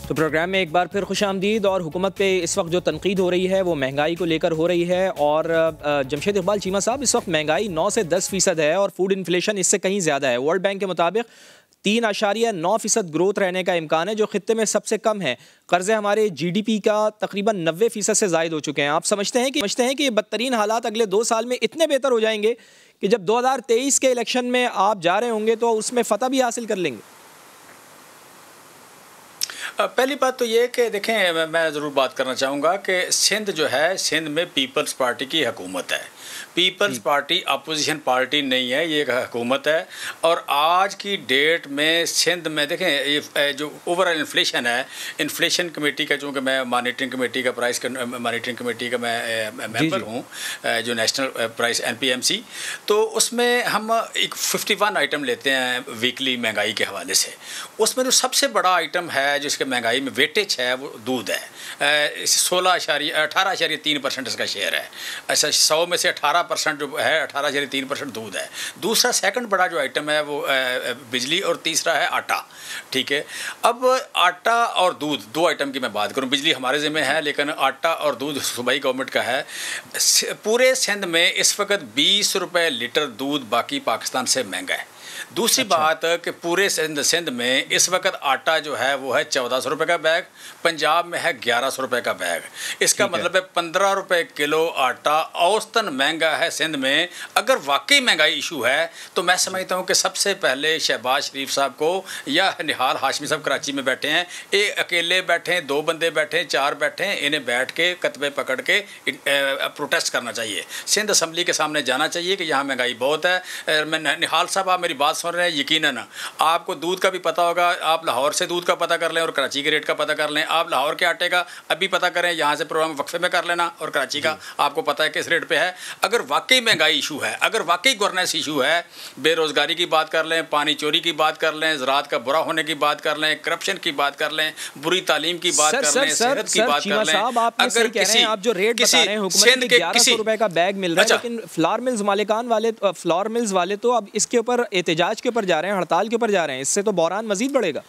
तो प्रोग्राम में एक बार फिर खुशामदीद। और हुकूमत पे इस वक्त जो तनकीद हो रही है वो महंगाई को लेकर हो रही है। और जमशेद इकबाल चीमा साहब, इस वक्त महंगाई 9 से 10% है और फूड इन्फ्लेशन इससे कहीं ज़्यादा है। वर्ल्ड बैंक के मुताबिक 3.9% ग्रोथ रहने का इम्कान है, जो खित्ते में सबसे कम है। कर्जे हमारे जीडीपी का तकरीबन 90% से ज़ायद हो चुके हैं। आप समझते हैं कि ये बदतरीन हालात अगले 2 साल में इतने बेहतर हो जाएंगे कि जब 2023 के इलेक्शन में आप जा रहे होंगे तो उसमें फ़तह भी हासिल कर लेंगे?
पहली बात तो ये कि देखें, मैं ज़रूर बात करना चाहूँगा कि सिंध जो है, सिंध में पीपल्स पार्टी की हुकूमत है। पीपल्स पार्टी अपोजिशन पार्टी नहीं है, ये एक हुकूमत है। और आज की डेट में सिंध में देखें, ये जो ओवरऑल इन्फ्लेशन है, इन्फ्लेशन कमेटी का, चूँकि मैं मॉनिटरिंग कमेटी का मॉनिटरिंग कमेटी का मैं मेंबर हूँ, जो नेशनल प्राइस NPMC, तो उसमें हम एक 51 आइटम लेते हैं वीकली महंगाई के हवाले से। उसमें जो सबसे बड़ा आइटम है जिसके महंगाई में वेटेज है वो दूध है। 18.3% इसका शेयर है। अच्छा, 100 में से 18% जो है, 18.3% दूध है। दूसरा सेकंड बड़ा जो आइटम है वो बिजली, और तीसरा है आटा। ठीक है, अब आटा और दूध, 2 आइटम की मैं बात करूं। बिजली हमारे ज़िम्मे है, लेकिन आटा और दूध सूबाई गवर्नमेंट का है। पूरे सिंध में इस वक्त 20 रुपये लीटर दूध बाकी पाकिस्तान से महंगा है। दूसरी बात कि पूरे सिंध में इस वक्त आटा जो है वो है 1400 रुपये का बैग, पंजाब में है 1100 रुपये का बैग। इसका मतलब है 15 रुपये किलो आटा औसतन महंगा है सिंध में। अगर वाकई महंगाई इशू है तो मैं समझता हूँ कि सबसे पहले शहबाज शरीफ साहब को या निहाल हाशमी साहब कराची में बैठे हैं, ये अकेले बैठे हैं, 2 बंदे बैठे हैं, 4 बैठे हैं, इन्हें बैठ के कतबे पकड़ के प्रोटेस्ट करना चाहिए। सिंध असम्बली के सामने जाना चाहिए कि यहाँ महंगाई बहुत है। मैं निहाल साहब, आप मेरी बात सुन रहे हैं, यकीनन आपको दूध का भी पता होगा। आप लाहौर से दूध का पता कर लें और कराची के रेट का पता कर लें। आप लाहौर के आटे का अभी पता करें, यहाँ से प्रोग्राम वक्फे में कर लेना, और कराची का आपको पता है किस रेट पे है। अगर वाकई महंगाई इशू है, अगर वाकई गवर्नेंस इशू है, बेरोज़गारी की बात कर लें, पानी चोरी की बात कर लें, ज़राअत का बुरा होने की बात कर लें, करप्शन की बात कर लें, बुरी तालीम की बात कर लें, सेहत की बात कर लें।
अगर किसी, आप जो रेट बता रहे हैं, हुकूमत के 1100 रुपये का बैग मिल रहा है, लेकिन फ्लावर मिल्स मालिकान वाले, फ्लावर मिल्स वाले तो अब इसके ऊपर एहतजाज के ऊपर जा रहे हैं, हड़ताल के ऊपर जा रहे हैं। इससे तो बहरान मजीद बढ़ेगा।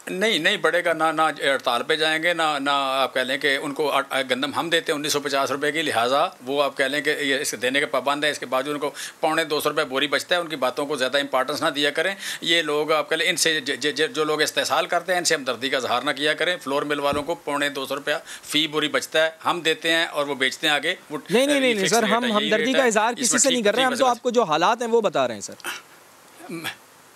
नहीं बढ़ेगा ना हड़ताल पे जाएंगे, ना आप कह लें कि उनको गंदम हम देते हैं 1950 रुपये की, लिहाजा वो आप कह लें कि ये इसके देने के पाबंद है। इसके बावजूद उनको 250 रुपये बोरी बचता है। उनकी बातों को ज़्यादा इंपॉर्टेंस ना दिया करें। ये लोग आप कह लें, इनसे जो लोग इस्तेसाल करते हैं, इनसे हमदर्दी का इजहार ना किया करें। फ्लोर मिल वालों को 250 रुपया फ़ी बोरी बचता है, हम देते हैं और वो बेचते हैं आगे।
नहीं सर, हम हमदर्दी का इजहार किसी से नहीं कर रहे हैं, हम तो आपको जो हालात हैं वो बता रहे हैं सर।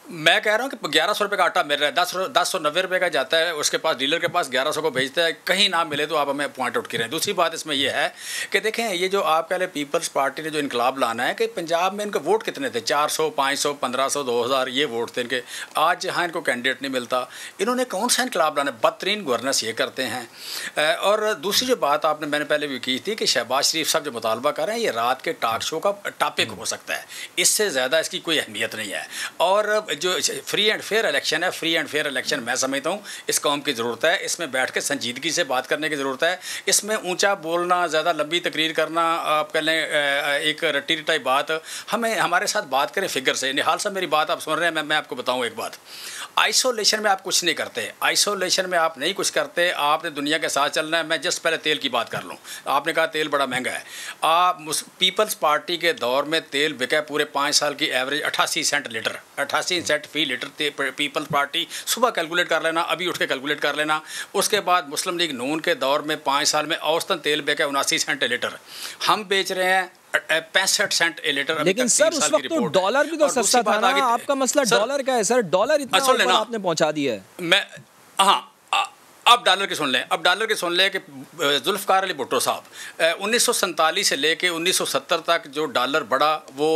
मैं कह रहा हूँ कि 1100 रुपये का आटा मिल रहा है, 1090 रुपये का जाता है उसके पास, डीलर के पास 1100 को भेजता है, कहीं ना मिले तो आप हमें पॉइंट आउट करें। दूसरी बात इसमें यह है कि देखें ये जो आप कह रहे पीपल्स पार्टी ने जो इनकलाब लाना है कि पंजाब में इनके वोट कितने थे, 400, 500, 1500, 2000 ये वोट थे इनके। आज यहाँ इनको कैंडिडेट नहीं मिलता, इन्होंने कौन सा इनकलाब लाना है? बदतरीन गवर्नेंस ये करते हैं। और दूसरी जो बात मैंने पहले भी की थी कि शहबाज शरीफ साहब जो मुतालबा कर रहे हैं ये रात के टॉक शो का टॉपिक हो सकता है, इससे ज़्यादा इसकी कोई अहमियत नहीं है। और जो फ्री एंड फेयर इलेक्शन है, फ्री एंड फेयर इलेक्शन मैं समझता हूँ इस कौम की ज़रूरत है, इसमें बैठ के संजीदगी से बात करने की ज़रूरत है। इसमें ऊंचा बोलना, ज़्यादा लंबी तकरीर करना, आप कह लें एक रट्टी टाइप बात, हमें हमारे साथ बात करें फिगर से। निहाल साहब मेरी बात आप सुन रहे हैं, मैं आपको बताऊँ एक बात, आइसोलेशन में आप कुछ नहीं करते, आइसोलेशन में आप नहीं कुछ करते, आपने दुनिया के साथ चलना है। मैं जस्ट पहले तेल की बात कर लूँ, आपने कहा तेल बड़ा महंगा है। आप पीपल्स पार्टी के दौर में तेल बिका पूरे 5 साल की एवरेज 88 सेंट लीटर, 88 सेंट फी लीटर पीपल्स पार्टी। सुबह कैलकुलेट कर लेना, अभी उठ के कैलकुलेट कर लेना। उसके बाद मुस्लिम लीग नून के दौर में 5 साल में औसतन तेल बिका 79 सेंट लीटर, हम बेच रहे हैं 65 सेंट लीटर।
लेकिन सर उस वक्त तो डॉलर भी तो सस्ता था ना, आपका मसला डॉलर का है सर, डॉलर इतना ऊपर आपने पहुंचा दिया है।
मैं हाँ अब डॉलर की सुन लें, अब डॉलर की सुन लें कि जुल्फ़िकार अली भुट्टो साहब 1947 से लेके 1970 तक जो डॉलर बढ़ा वो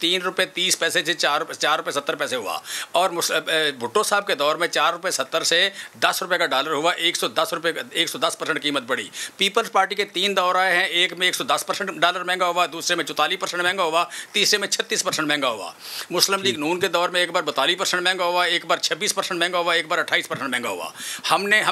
3 रुपये 30 पैसे से 4 रुपये 70 पैसे हुआ। और भुट्टो साहब के दौर में 4 रुपये 70 से 10 रुपये का डॉलर हुआ, 110% कीमत बढ़ी। पीपल्स पार्टी के 3 दौर आए हैं, एक में 110% डॉलर महंगा हुआ, दूसरे में 44% महंगा हुआ, तीसरे में 36% महंगा हुआ। मुस्लिम लीग नून के दौर में एक बार 42% महंगा हुआ, एक बार 26% महंगा हुआ, एक बार 28% महंगा हुआ।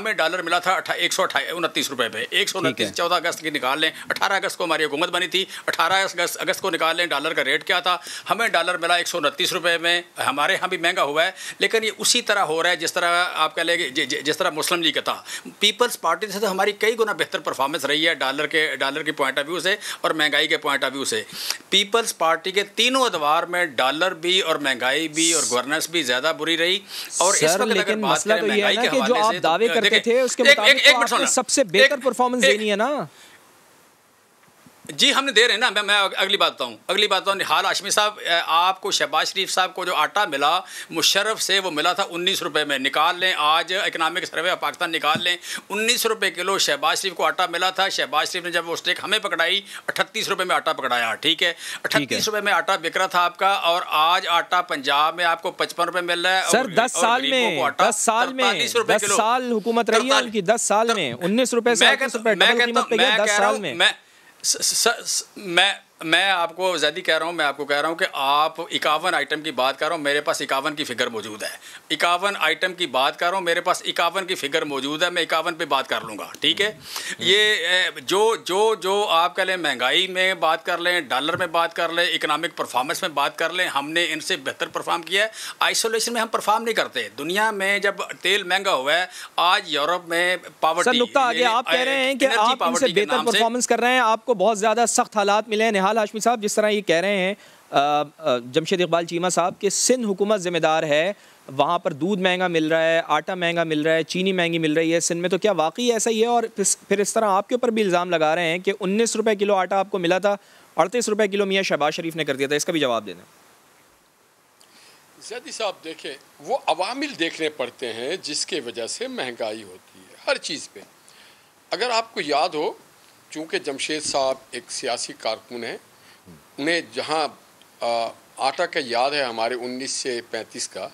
हमें डॉलर मिला था 129 रुपए पे, 129 14 अगस्त की निकाल लें, 18 अगस्त को हमारी हुकूमत बनी थी, 18 अगस्त को निकाल लें डॉलर का रेट क्या था, हमें डॉलर मिला 129 रुपए में। हमारे यहाँ भी महंगा हुआ है, लेकिन ये उसी तरह हो रहा है जिस तरह आप कह लेंगे जिस तरह मुस्लिम लीग का था। पीपल्स पार्टी से तो हमारी कई गुना बेहतर परफॉर्मेंस रही है डॉलर के पॉइंट ऑफ व्यू से और महंगाई के पॉइंट ऑफ व्यू से। पीपल्स पार्टी के तीनों अदवार में डॉलर भी और महंगाई भी और गवर्नेंस भी ज़्यादा बुरी रही। और इस वक्त अगर बात करें महंगाई के हवाले से,
थे उसके मुताबिक तो आपको सबसे बेहतर परफॉर्मेंस देनी है ना।
जी हमने दे रहे हैं ना। मैं अगली बात बताऊँ निहाल हाशमी साहब, आपको शहबाज शरीफ साहब को जो आटा मिला मुशर्रफ से वो मिला था 19 रुपये में, निकाल लें आज इकनॉमिक सर्वे ऑफ पाकिस्तान निकाल लें, 19 रुपये किलो शहबाज शरीफ को आटा मिला था। शहबाज शरीफ ने जब वो स्टेक हमें पकड़ाई 38 रुपये में आटा पकड़ाया, ठीक है, 38 रुपये में आटा बिक रहा था आपका, और आज आटा पंजाब में आपको 55 रुपये मिल रहा है।
सर 10 साल हुकूमत रही है उनकी, 10 साल में 19 रुपये से 10 साल में।
मैं आपको ज़्यादा कह रहा हूँ, मैं आपको कह रहा हूँ कि आप 51 आइटम की बात कर रहा हूँ, मेरे पास 51 की फ़िगर मौजूद है। 51 आइटम की बात कर रहा हूँ, मेरे पास 51 की फ़िगर मौजूद है, मैं 51 पे बात कर लूँगा, ठीक है। ये जो आप कह लें महंगाई में बात कर लें, डॉलर में बात कर लें, इकनॉमिक परफॉर्मेंस में बात कर लें, हमने इनसे बेहतर परफॉर्म किया है। आइसोलेशन में हम परफॉर्म नहीं करते। दुनिया में जब तेल महंगा हुआ है, आज यूरोप में पावर्टी,
नुकता आगे आप कह रहे हैं कि आप इनसे बेहतर परफॉर्मेंस कर रहे हैं, आपको बहुत ज़्यादा सख्त हालात मिले हैं। निहाल हाशमी साहब जिस तरह ये कह रहे हैं जमशेद इकबाल चीमा साहब के सिंध हुकूमत ज़िम्मेदार है, वहाँ पर दूध महंगा मिल रहा है, आटा महंगा मिल रहा है, चीनी महंगी मिल रही है सिंध में, तो क्या वाकई ऐसा ही है? और फिर इस तरह आपके ऊपर भी इल्ज़ाम लगा रहे हैं कि 19 रुपये किलो आटा आपको मिला था, 38 रुपये किलो मियाँ शहबाज शरीफ ने कर दिया था, इसका भी जवाब देना।
ज़ैदी साहब देखें, वो अवामिल देखने पड़ते हैं जिसके वजह से महंगाई होती है हर चीज़ पे। अगर आपको याद हो, चूँकि जमशेद साहब एक सियासी कारकुन हैं, उन्हें जहाँ आटा का याद है हमारे 19 से 35 का,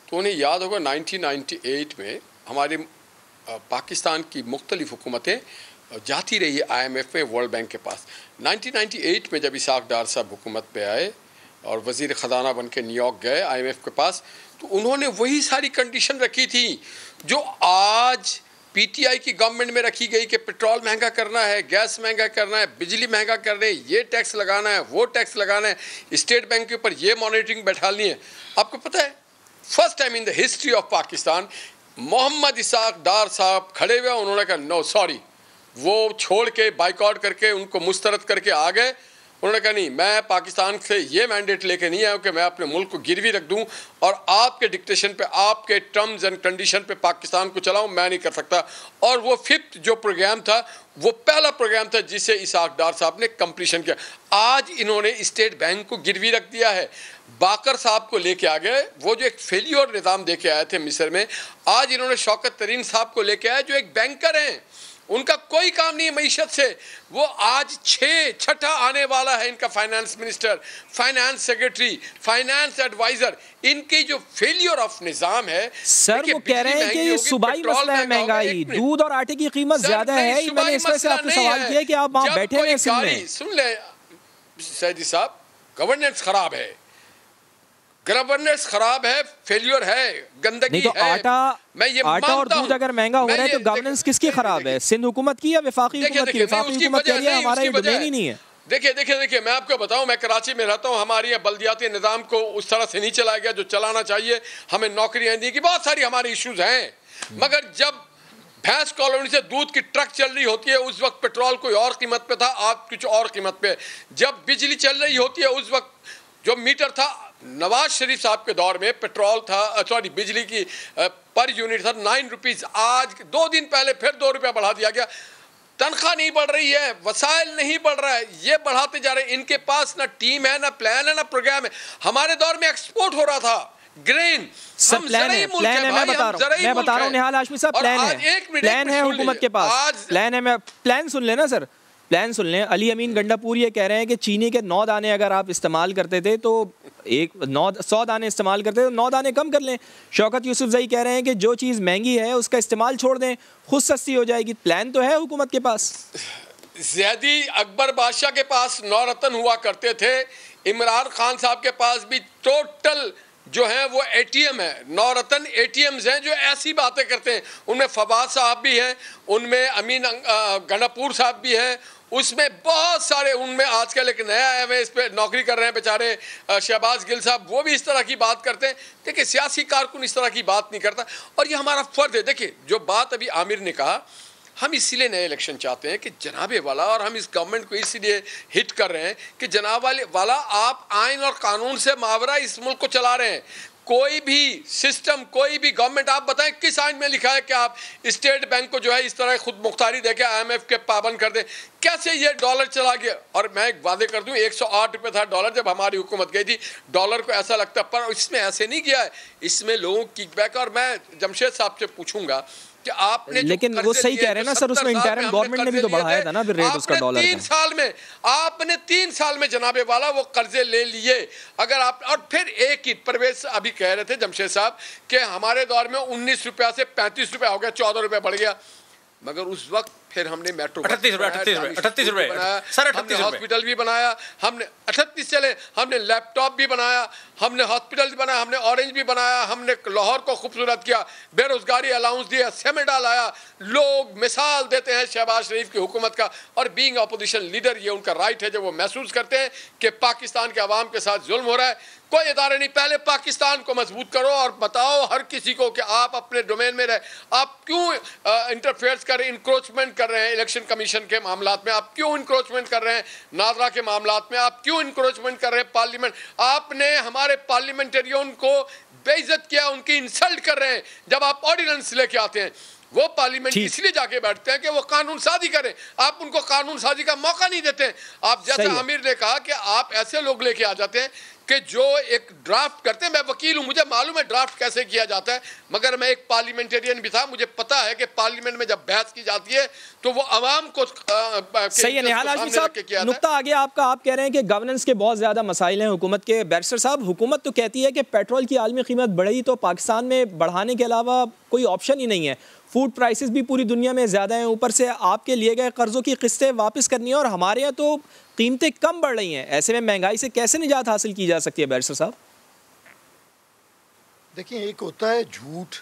तो उन्हें याद होगा 1998 में हमारे पाकिस्तान की मुख्तलिफ हुकूमतें जाती रही IMF में, वर्ल्ड बैंक के पास। 1998 में जब इसाक डार साहब हुकूमत पे आए और वज़ीर ख़जाना बन के न्यूयॉर्क गए IMF के पास, तो उन्होंने वही सारी कंडीशन रखी थी जो आज PTI की गवर्नमेंट में रखी गई कि पेट्रोल महंगा करना है, गैस महंगा करना है, बिजली महंगा करना है, ये टैक्स लगाना है, वो टैक्स लगाना है, स्टेट बैंक के ऊपर ये मॉनिटरिंग बैठानी है। आपको पता है first time in the history of Pakistan Mohammad Ishaq Dar साहब खड़े हुए, उन्होंने कहा नो सॉरी, वो छोड़ के बाइकआउट करके उनको मुस्तरद करके आ गए उन्होंने कहा नहीं, मैं पाकिस्तान से ये मैंडेट लेके नहीं आया कि मैं अपने मुल्क को गिरवी रख दूं और आपके डिक्टेशन पे, आपके टर्म्स एंड कंडीशन पे पाकिस्तान को चलाऊं, मैं नहीं कर सकता। और वो 5th जो प्रोग्राम था वो पहला प्रोग्राम था जिसे इसाक डार साहब ने कंप्लीशन किया। आज इन्होंने स्टेट बैंक को गिरवी रख दिया है, बाकर साहब को लेके आ गए, वो जो एक फेलियर निज़ाम देके आए थे मिस्र में, आज इन्होंने शौकत तरीन साहब को लेके आए जो एक बैंकर हैं, उनका कोई काम नहीं है मईशत से, वो आज छठा आने वाला है इनका finance minister, finance secretary, finance adviser. इनकी जो फेलियर ऑफ निजाम है
सर, वो कह रहे हैं कि ये सूबाई मसला है, महंगाई, दूध और आटे की कीमत ज्यादा है। मैंने इस तरह से आपसे सवाल किया कि आप वहां बैठे हैं,
सुन ले सैदी साहब, गवर्नेंस खराब है, गवर्नेंस खराब है, फेलियर है, गंदगी
नहीं तो
है।
आटा और दूध अगर महंगा हो रहा है तो गवर्नेंस किसकी खराब है? सिंध हुकूमत की या वफाकी हुकूमत की? वफाकी हुकूमत कह रही है हमारा ये डोमेन ही नहीं है।
देखिए मैं आपको बताऊं, मैं कराची में रहता हूं, हमारी बल्दियाती निज़ाम को उस तरह से नहीं चलाया गया जो चलाना चाहिए। हमें नौकरियां दी की बहुत सारी हमारी इश्यूज हैं, मगर जब भैंस कॉलोनी से दूध की ट्रक चल रही होती है उस वक्त पेट्रोल कोई और कीमत पे था, आज कुछ और कीमत पे। जब बिजली चल रही होती है उस वक्त जो मीटर था नवाज शरीफ साहब के दौर में, पेट्रोल था, सॉरी बिजली की पर यूनिट था 9 रुपीज़, आज 2 दिन पहले फिर 2 रुपया बढ़ा दिया गया। तनख्वाह नहीं बढ़ रही है, वसाइल नहीं बढ़ रहा है, ये बढ़ाते जा रहे हैं। इनके पास ना टीम है, ना प्लान है, ना प्रोग्राम है। हमारे दौर में एक्सपोर्ट हो रहा था ग्रेन,
सब प्लान है, मैं बता रहा हूँ निहाल हाशमी साहब, प्लान है हुकूमत के पास, प्लान है। मैं प्लान सुन लेना सर, प्लान सुन लें। अली अमीन गंडापुर ये कह रहे हैं कि चीनी के 9 दाने अगर आप इस्तेमाल करते थे तो 100 दाने इस्तेमाल करते तो 9 दाने कम कर लें। शौकत यूसुफजई कह रहे हैं कि जो चीज़ महंगी है उसका इस्तेमाल छोड़ दें, खुद सस्ती हो जाएगी। प्लान तो है हुकूमत के पास।
ज़ैदी अकबर बादशाह के पास 9 रतन हुआ करते थे, इमरान खान साहब के पास भी टोटल जो है वो ATM है, 9 रतन ATMs हैं जो ऐसी बातें करते हैं। उनमें फवाद साहब भी हैं, उनमें अमीन गंडापुर साहब भी हैं, उसमें बहुत सारे, उनमें आजकल एक नया है, वे इस पर नौकरी कर रहे हैं बेचारे शहबाज गिल साहब, वो भी इस तरह की बात करते हैं। देखिए सियासी कारकुन इस तरह की बात नहीं करता और ये हमारा फ़र्ज है। देखिए जो बात अभी आमिर ने कहा, हम इसीलिए नए इलेक्शन चाहते हैं कि जनाबे वाला, और हम इस गवर्नमेंट को इसीलिए हिट कर रहे हैं कि जनाब वाला आप आइन और कानून से मावरा इस मुल्क को चला रहे हैं। कोई भी सिस्टम, कोई भी गवर्नमेंट, आप बताएं किस आइन में लिखा है कि आप स्टेट बैंक को जो है इस तरह खुद मुख्तारी देके IMF के पाबंद कर दें? कैसे ये डॉलर चला गया? और मैं एक वादे कर दूं, 108 रुपये था डॉलर जब हमारी हुकूमत गई थी। डॉलर को ऐसा लगता, पर इसमें ऐसे नहीं किया है, इसमें लोगों की किकबैक। और मैं जमशेद साहब से पूछूंगा कि आपने,
लेकिन वो सही कह रहे हैं ना सर, उसमें इंटरिम गवर्नमेंट ने भी तो बढ़ाया था ना फिर रेट उसका डॉलर का।
3 साल में आपने 3 साल में जनाबे वाला वो कर्जे ले लिए। अगर आप, और फिर एक ही परवेज अभी कह रहे थे जमशेद साहब कि हमारे दौर में 19 रुपया से 35 रुपया हो गया, 14 रुपया बढ़ गया, मगर उस वक्त फिर हमने मेट्रो
38 रुपये सर, 38
हॉस्पिटल भी बनाया हमने, 38 चले, हमने लैपटॉप भी बनाया, हमने हॉस्पिटल भी बनाया, हमने ऑरेंज भी बनाया, हमने लाहौर को खूबसूरत किया, बेरोजगारी अलाउंस दिया, सेमेडा लाया। लोग मिसाल देते हैं शहबाज शरीफ की हुकूमत का, और बीइंग अपोजिशन लीडर ये उनका राइट है जब वो महसूस करते हैं कि पाकिस्तान के अवाम के साथ जुल्म हो रहा है। कोई इदारे नहीं, पहले पाकिस्तान को मजबूत करो और बताओ हर किसी को कि आप अपने डोमेन में रहे। आप क्यों इंटरफेयर कर रहे, इंक्रोचमेंट कर रहे हैं इलेक्शन कमीशन के मामलात में? आप क्यों इंक्रोचमेंट कर रहे हैं नादरा के मामलात में? आप क्यों इंक्रोचमेंट कर रहे हैं पार्लियामेंट? आपने हमारे पार्लियामेंटेरियन को बेइज्जत किया, उनकी इंसल्ट कर रहे हैं। जब आप ऑर्डिनेंस लेके आते हैं, वो पार्लियामेंट इसलिए जाके बैठते हैं कि वो कानून साजी करें, आप उनको कानून साजी का मौका नहीं देते हैं। आप जैसा आमिर ने कहा कि आप ऐसे लोग लेके आ जाते हैं कि जो एक ड्राफ्ट करते हैं। मैं वकील हूं, मुझे मालूम है ड्राफ्ट कैसे किया जाता है, मगर मैं एक पार्लियामेंटेरियन भी था, मुझे पता है कि पार्लियामेंट में जब बहस की जाती है तो वो आवाम को
सही है। निहाल हाशमी साहब, नुक्ता आ गया आपका, आप कह रहे हैं कि गवर्नेंस के बहुत ज्यादा मसाइल हैं हुकूमत के। बैरिस्टर साहब, हुकूमत तो कहती है कि पेट्रोल की आलमी कीमत बढ़ी तो पाकिस्तान में बढ़ाने के अलावा कोई ऑप्शन ही नहीं है, फूड प्राइसेस भी पूरी दुनिया में ज़्यादा हैं, ऊपर से आपके लिए गए कर्ज़ों की किस्तें वापस करनी है और हमारे यहाँ तो कीमतें कम बढ़ रही हैं। ऐसे में महंगाई से कैसे निजात हासिल की जा सकती है बैरिस्टर साहब?
देखिए, एक होता है झूठ,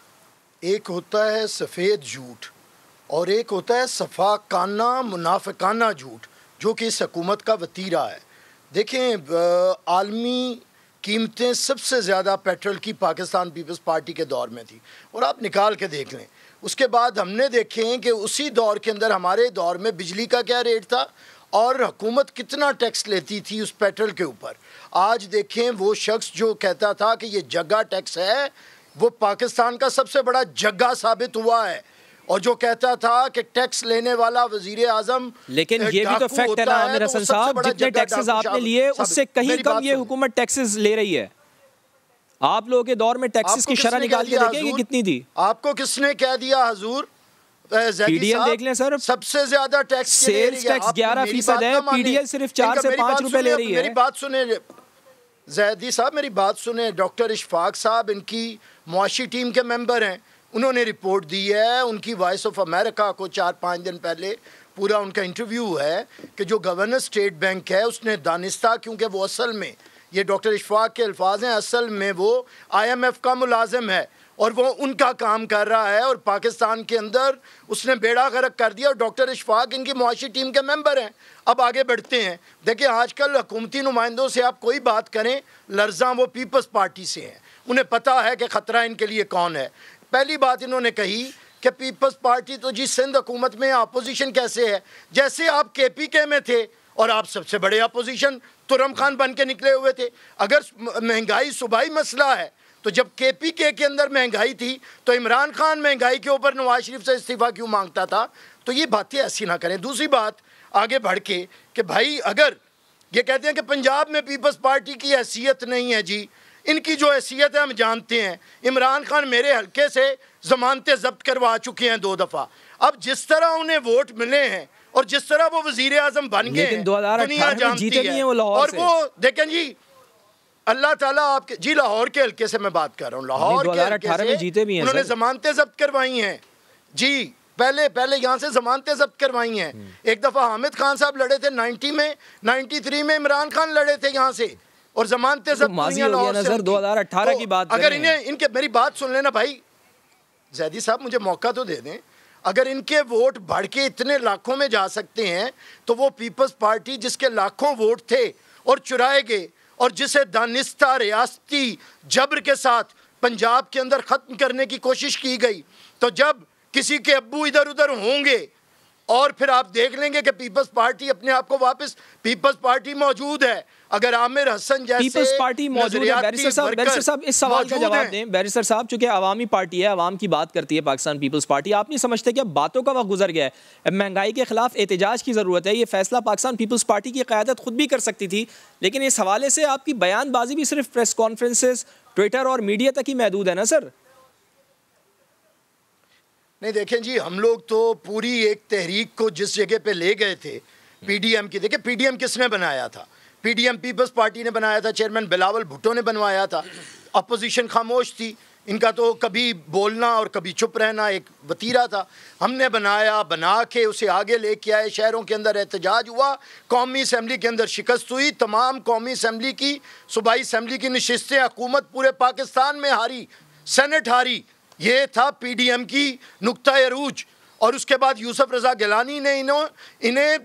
एक होता है सफ़ेद झूठ, और एक होता है सफाकाना मुनाफिकाना झूठ, जो कि इस हुकूमत का वतीरा है। देखें, आलमी कीमतें सबसे ज़्यादा पेट्रोल की पाकिस्तान पीपल्स पार्टी के दौर में थी, और आप निकाल के देख लें। उसके बाद हमने देखे कि उसी दौर के अंदर हमारे दौर में बिजली का क्या रेट था और हुकूमत कितना टैक्स लेती थी उस पेट्रोल के ऊपर। आज देखें वो शख्स जो कहता था कि ये जग्गा टैक्स है, वो पाकिस्तान का सबसे बड़ा जग्गा साबित हुआ है। और जो कहता था कि टैक्स लेने वाला वज़ीर आज़म,
लेकिन ये भी तो फैक्ट है ना आमिर हसन साहब, जितने टैक्सेस आपने लिए उससे कहीं कम ये हुकूमत टैक्सेस ले रही है। आप लोगों के दौर में टैक्सेस की शरह निकाल के देखेंगे कितनी थी?
आपको किसने कह दिया हुजूर?
पीडीएल देख लें सर,
सबसे ज्यादा टैक्स
सेल्स टैक्स 11% है, पीडीएल सिर्फ 4 से 5 रुपए ले रही है।
मेरी बात सुने ज़ैदी साहब, मेरी बात सुने। डॉक्टर इशफाक साहब इनकी मुआशी टीम के मेंबर हैं, उन्होंने रिपोर्ट दी है। उनकी वॉइस ऑफ अमेरिका को 4-5 दिन पहले पूरा उनका इंटरव्यू है कि जो गवर्नर स्टेट बैंक है उसने दानिस्ता, क्योंकि वो असल में, ये डॉक्टर इशफाक के अल्फाज हैं, असल में वो IMF का मुलाजिम है और वो उनका काम कर रहा है और पाकिस्तान के अंदर उसने बेड़ा गर्क कर दिया। और डॉक्टर इशफाक इनकी मुआशी टीम के मेंबर हैं। अब आगे बढ़ते हैं। देखिए आजकल हुकूमती नुमाइंदों से आप कोई बात करें, लर्जा वो पीपल्स पार्टी से हैं, उन्हें पता है कि ख़तरा इनके लिए कौन है। पहली बात इन्होंने कही कि पीपल्स पार्टी तो जी सिंध हुकूमत में अपोजिशन कैसे है, जैसे आप KPK में थे और आप सबसे बड़े अपोजिशन तुरम खान बन के निकले हुए थे। अगर महंगाई सूबाई मसला है तो जब KPK के अंदर महंगाई थी तो इमरान खान महंगाई के ऊपर नवाज शरीफ से इस्तीफ़ा क्यों मांगता था? तो ये बातें ऐसी ना करें। दूसरी बात आगे बढ़ के कि भाई अगर ये कहते हैं कि पंजाब में पीपल्स पार्टी की हैसियत नहीं है, जी इनकी जो हैसियत है हम जानते हैं। इमरान खान मेरे हल्के से ज़मानतें जब्त करवा चुके हैं 2 दफ़ा। अब जिस तरह उन्हें वोट मिले हैं और जिस तरह वो वज़ीर आज़म बन गए हैं, दुनिया जानती है। और वो देखें जी, अल्लाह ताला आपके, जी लाहौर के हल्के से मैं बात कर रहा हूँ, लाहौर के हल्के से
जीते भी हैं,
उन्होंने ज़मानतें जब्त करवाई हैं जी। पहले यहाँ से ज़मानतें जब्त करवाई हैं। एक दफ़ा हामिद खान साहब लड़े थे 90 में, 93 में इमरान खान लड़े थे यहाँ से और ज़मानतें जब्त हुई हैं लाहौर से।
2018 की बात
अगर इनके मेरी बात सुन लेना भाई ज़ैदी साहब, मुझे मौका तो दे दें। अगर इनके वोट बढ़ के इतने लाखों में जा सकते हैं तो वो पीपल्स पार्टी जिसके लाखों वोट थे और चुराए गए और जिसे दानिस्ता रियासती जबर के साथ पंजाब के अंदर ख़त्म करने की कोशिश की गई, तो जब किसी के अब्बू इधर उधर होंगे और फिर आप देख लेंगे कि पीपल्स पार्टी अपने आप को वापस, पीपल्स पार्टी मौजूद है। अगर आमिर हसन जैसे
पीपल्स पार्टी मौजूद है, बैरिस्टर साहब इस सवाल का जवाब दें। बैरिस्टर साहब, चूंकि अवामी पार्टी है, अवाम की बात करती है पाकिस्तान पीपल्स पार्टी, आप नहीं समझते कि अब बातों का वक्त गुजर गया है, अब महंगाई के खिलाफ एहतजाज की ज़रूरत है? ये फैसला पाकिस्तान पीपल्स पार्टी की क़यादत खुद भी कर सकती थी, लेकिन इस हवाले से आपकी बयानबाजी भी सिर्फ प्रेस कॉन्फ्रेंसेस, ट्विटर और मीडिया तक ही महदूद है ना सर?
नहीं देखें जी, हम लोग तो पूरी एक तहरीक को जिस जगह पे ले गए थे PDM की, देखिए PDM किसने बनाया था? PDM पीपल्स पार्टी ने बनाया था, चेयरमैन बिलावल भुट्टो ने बनवाया था। अपोजिशन खामोश थी, इनका तो कभी बोलना और कभी चुप रहना एक वतीरा था। हमने बनाया, बना के उसे आगे लेके आए, शहरों के अंदर एहतजाज हुआ, कौमी असम्बली के अंदर शिकस्त हुई, तमाम कौमी असम्बली की, सूबाई असम्बली की नशिस्तें हुकूमत पूरे पाकिस्तान में हारी, सेनेट हारी। ये था PDM की नुक्ता अरूज। और उसके बाद यूसुफ रज़ा गिलानी ने इन्हें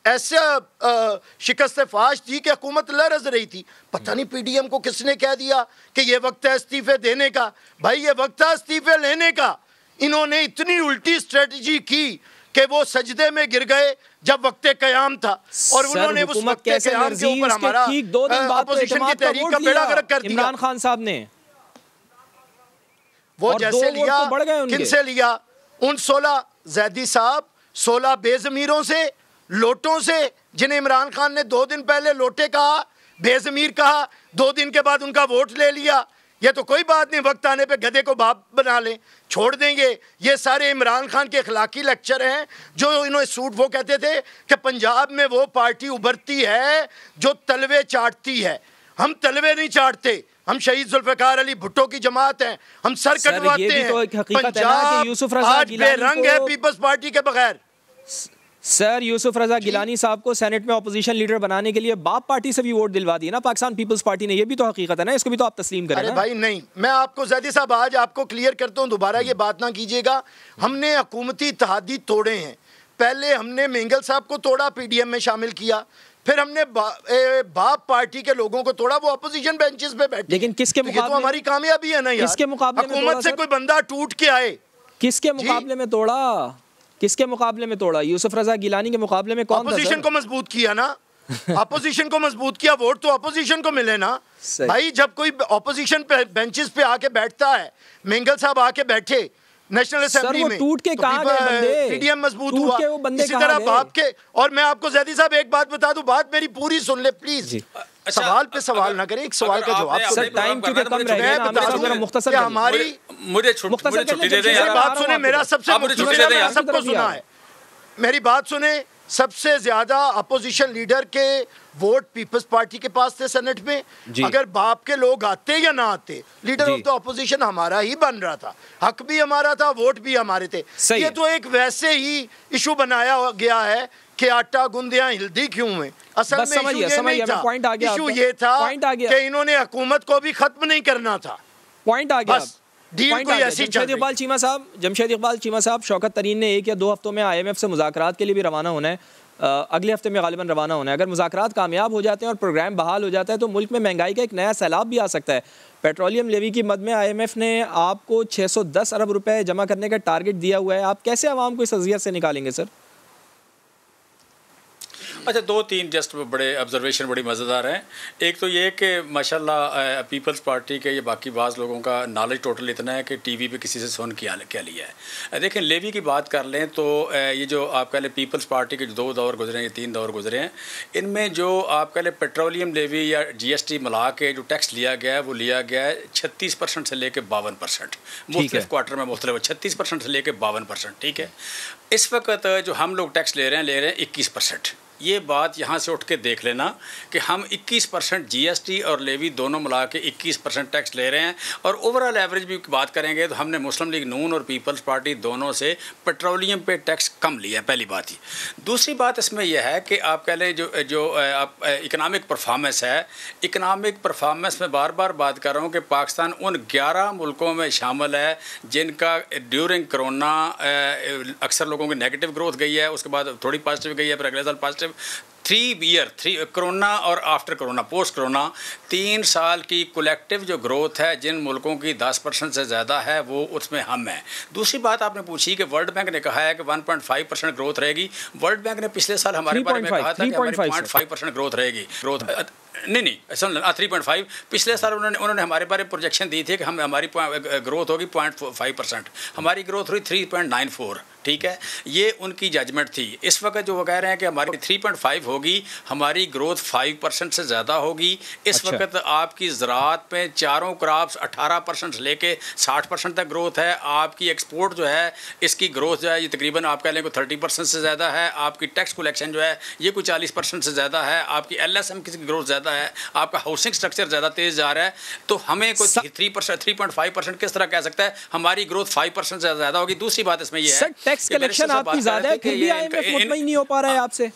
ऐसा शिकस्त फाश दी कि हुकूमत लरज़ रही थी। पता नहीं PDM को किसने कह दिया कि ये वक्त है इस्तीफ़े देने का। भाई ये वक्त था इस्तीफ़े लेने का। इन्होंने इतनी उल्टी स्ट्रेटजी की कि वो सजदे में गिर गए जब वक्त क़याम था और उन्होंने उस वक्त क़याम के ऊपर हमारा अपोजिशन की तहरीक का बेड़ा गर्क कर दिया।
इमरान खान साहब ने
वो जैसे लिया, किनसे लिया? उन 16 ज़ैदी साहब, 16 बेज़मीरों से, लोटों से, जिन्हें इमरान खान ने 2 दिन पहले लोटे कहा, बेज़मीर कहा, 2 दिन के बाद उनका वोट ले लिया। ये तो कोई बात नहीं, वक्त आने पे गधे को बाप बना लें, छोड़ देंगे। ये सारे इमरान खान के अखलाकी लेक्चर हैं जो इन्होंने सूट, वो कहते थे कि पंजाब में वो पार्टी उभरती है जो तलवे चाटती है। हम तलवे नहीं चाटते, हम शहीद जुल्फ़िकार अली भुट्टो की जमात हैं, हम सर कटवाते हैं।
तो
पंजाब आज बेरंग है पीपल्स पार्टी के बगैर।
सर यूसुफ रज़ा गिलानी साहब को सेनेट में अपोजिशन लीडर बनाने के लिए बाप पार्टी से भी वोट दिलवा दिए ना पाकिस्तान पीपल्स पार्टी ने, ये भी तो हकीकत है ना, इसको भी तो आप तस्लीम करें।
अरे भाई नहीं, मैं आपको ज़ैदी साहब आज आपको क्लियर करता हूँ, दोबारा ये बात ना कीजिएगा। हमने हुकूमती इत्तेहादी तोड़े हैं। पहले हमने मेंगल साहब को तोड़ा, PDM में शामिल किया, फिर हमने बाप पार्टी के लोगों को तोड़ा, वो अपोजिशन बेंचेस पे बैठे।
लेकिन किसके मुकाबले?
तो हमारी कामयाबी है ना यार।
किसके मुकाबले?
हुकूमत से कोई बंदा टूट के आए,
किसके मुकाबले में तोड़ा? किसके मुकाबले में तोड़ा? यूसुफ रजा गिलानी के मुकाबले में कौन था?
अपोजिशन को मजबूत किया ना, अपोजिशन को मजबूत किया, वोट तो अपोजिशन को मिले ना भाई। जब कोई अपोजिशन पे बेंचेस पे आके बैठता है, मेंगल साहब आके बैठे नेशनल असेंबली में,
टूट के कहां गए बंदे?
पीडीएम मजबूत हुआ। इसी तरह बाप के, और मैं आपको ज़ैदी साहब एक बात बता दूं, बात मेरी पूरी सुन ले प्लीज। सवाल पे सवाल ना करें, एक सवाल का जवाब।
सर टाइम क्योंकि कम रह गया, मुख्तसर
हमारी
मुझे छुट्टी दे दें।
बात सुने, मेरा सबसे सबको सुना है, मेरी बात सुने। सबसे ज्यादा अपोजिशन लीडर के वोट पीपल्स पार्टी के पास थे सेनेट में। अगर बाप के लोग आते या ना आते, लीडर ऑफ द अपोजिशन हमारा ही बन रहा था, हक भी हमारा था, वोट भी हमारे थे। ये तो एक वैसे ही इशू बनाया गया है कि आटा गुंदियां हिलदी क्यों हुए। असल में इशू ये नहीं था, इशू ये था कि इन्होंने हुकूमत को भी खत्म नहीं करना था।
पॉइंट आ गया।
जमशेद
इकबाल चीमा साहब, शौकत तरीन ने 1 या 2 हफ्तों में IMF से मुज़ाकरात के लिए भी रवाना होना है, अगले हफ्ते में गालिबन रवाना होना है। अगर मुज़ाकरात कामयाब हो जाते हैं और प्रोग्राम बहाल हो जाता है तो मुल्क में महंगाई का एक नया सैलाब भी आ सकता है। पेट्रोलियम लेवी की मद में IMF ने आपको 610 अरब रुपए जमा करने का टारगेट दिया हुआ है। आप कैसे आवाम को इस अज़ियत से निकालेंगे सर?
अच्छा, 2-3 जस्ट बड़े ऑब्जर्वेशन बड़ी मज़ेदार हैं। एक तो ये कि माशाल्लाह पीपल्स पार्टी के ये बाकी बाज़ लोगों का नॉलेज टोटल इतना है कि टीवी पे किसी से सुन क्या लिया है। देखें, लेवी की बात कर लें तो ये जो आप कह लें पीपल्स पार्टी के जो 2 दौर गुजरे हैं, 3 दौर गुजरे हैं, इनमें जो आप कह लें पेट्रोलियम लेवी या GST मिला के जो टैक्स लिया गया है वो लिया गया है 36% से लेकर 52%। मुख्तलिफ क्वार्टर में मुख्तलिफ 36% से लेकर 52%। ठीक है, इस वक्त जो हम लोग टैक्स ले रहे हैं 21%। ये बात यहाँ से उठ के देख लेना कि हम 21% GST और लेवी दोनों मिला के 21% टैक्स ले रहे हैं। और ओवरऑल एवरेज भी बात करेंगे तो हमने मुस्लिम लीग नून और पीपल्स पार्टी दोनों से पेट्रोलियम पे टैक्स कम लिया है, पहली बात ही। दूसरी बात इसमें यह है कि आप कह लें जो इकनॉमिक परफॉर्मेंस है, इकनॉमिक परफॉर्मेंस में बार बार बात कर रहा हूँ कि पाकिस्तान उन 11 मुल्कों में शामिल है जिनका ड्यूरिंग कोरोना अक्सर लोगों की नेगेटिव ग्रोथ गई है, उसके बाद थोड़ी पॉजिटिव गई है, फिर अगले साल पॉजिटिव। 3 कोरोना और आफ्टर कोरोना, पोस्ट कोरोना 3 साल की कलेक्टिव जो ग्रोथ है जिन मुल्कों की 10% से ज़्यादा है वो उसमें हम हैं। दूसरी बात आपने पूछी कि वर्ल्ड बैंक ने कहा है कि 1.5% ग्रोथ रहेगी। वर्ल्ड बैंक ने पिछले साल हमारे बारे में कहा था कि हमारी 0.5% ग्रोथ रहेगी। नहीं 3.5। पिछले साल उन्होंने हमारे बारे में प्रोजेक्शन दी थी कि हमारी ग्रोथ होगी 0.5%, हमारी ग्रोथ हुई 3.94। ठीक है, ये उनकी जजमेंट थी। इस वक्त जो वो कह रहे हैं कि हमारी 3.5 होगी, हमारी ग्रोथ 5% से ज़्यादा होगी। इस वक्त आपकी ज़राअत पे चारों क्रॉप्स 18% से लेके 60% तक ग्रोथ है। आपकी एक्सपोर्ट जो है इसकी ग्रोथ जो है ये तकरीबन आप कह लें कोई 30% से ज़्यादा है। आपकी टैक्स कलेक्शन जो है ये कोई 40% से ज़्यादा है। आपकी LSM की ग्रोथ ज़्यादा है, आपका हाउसिंग स्ट्रक्चर ज़्यादा तेज़ जा रहा है। तो हमें कोई 3.5% किस तरह कह सकता है हमारी ग्रोथ 5% से ज़्यादा होगी। दूसरी बात इसमें यह है
टैक्स कलेक्शन आपकी ज़्यादा है, फिर भी IMF मुतमईन नहीं हो पा रहा है आपसे।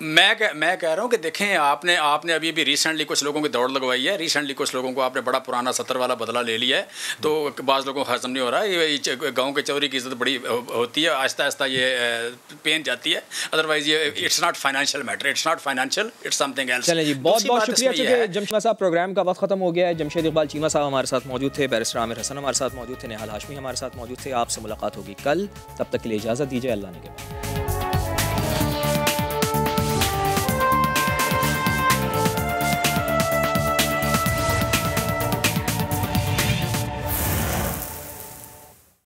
मैं कह रहा हूँ कि देखें, आपने अभी रिसेंटली कुछ लोगों की दौड़ लगवाई है, रिसेंटली कुछ लोगों को आपने बड़ा पुराना 70 वाला बदला ले लिया है, तो बाज़ लोगों को हजम नहीं हो रहा है। ये गाँव के चौधरी की इज्जत बड़ी होती है, आहिस्ता आहिस्ता ये पेन जाती है। अदरवाइज ये it's not financial matter, it's not financial, it's something else.
चलें जी, बहुत बहुत शुक्रिया। चूँकि जमशेद साहब प्रोग्राम का वक्त ख़त्म हो गया है। जमशेद इकबाल चीमा साहब हमारे साथ मौजूद थे, बैरिस्टर आमिर हसन हमारे साथ मौजूद थे, निहाल हाशमी हमारे साथ मौजूद थे। आपसे मुलाकात होगी कल, तब तक के लिए इजाज़त दीजिए। अल्लाह ने के बाद।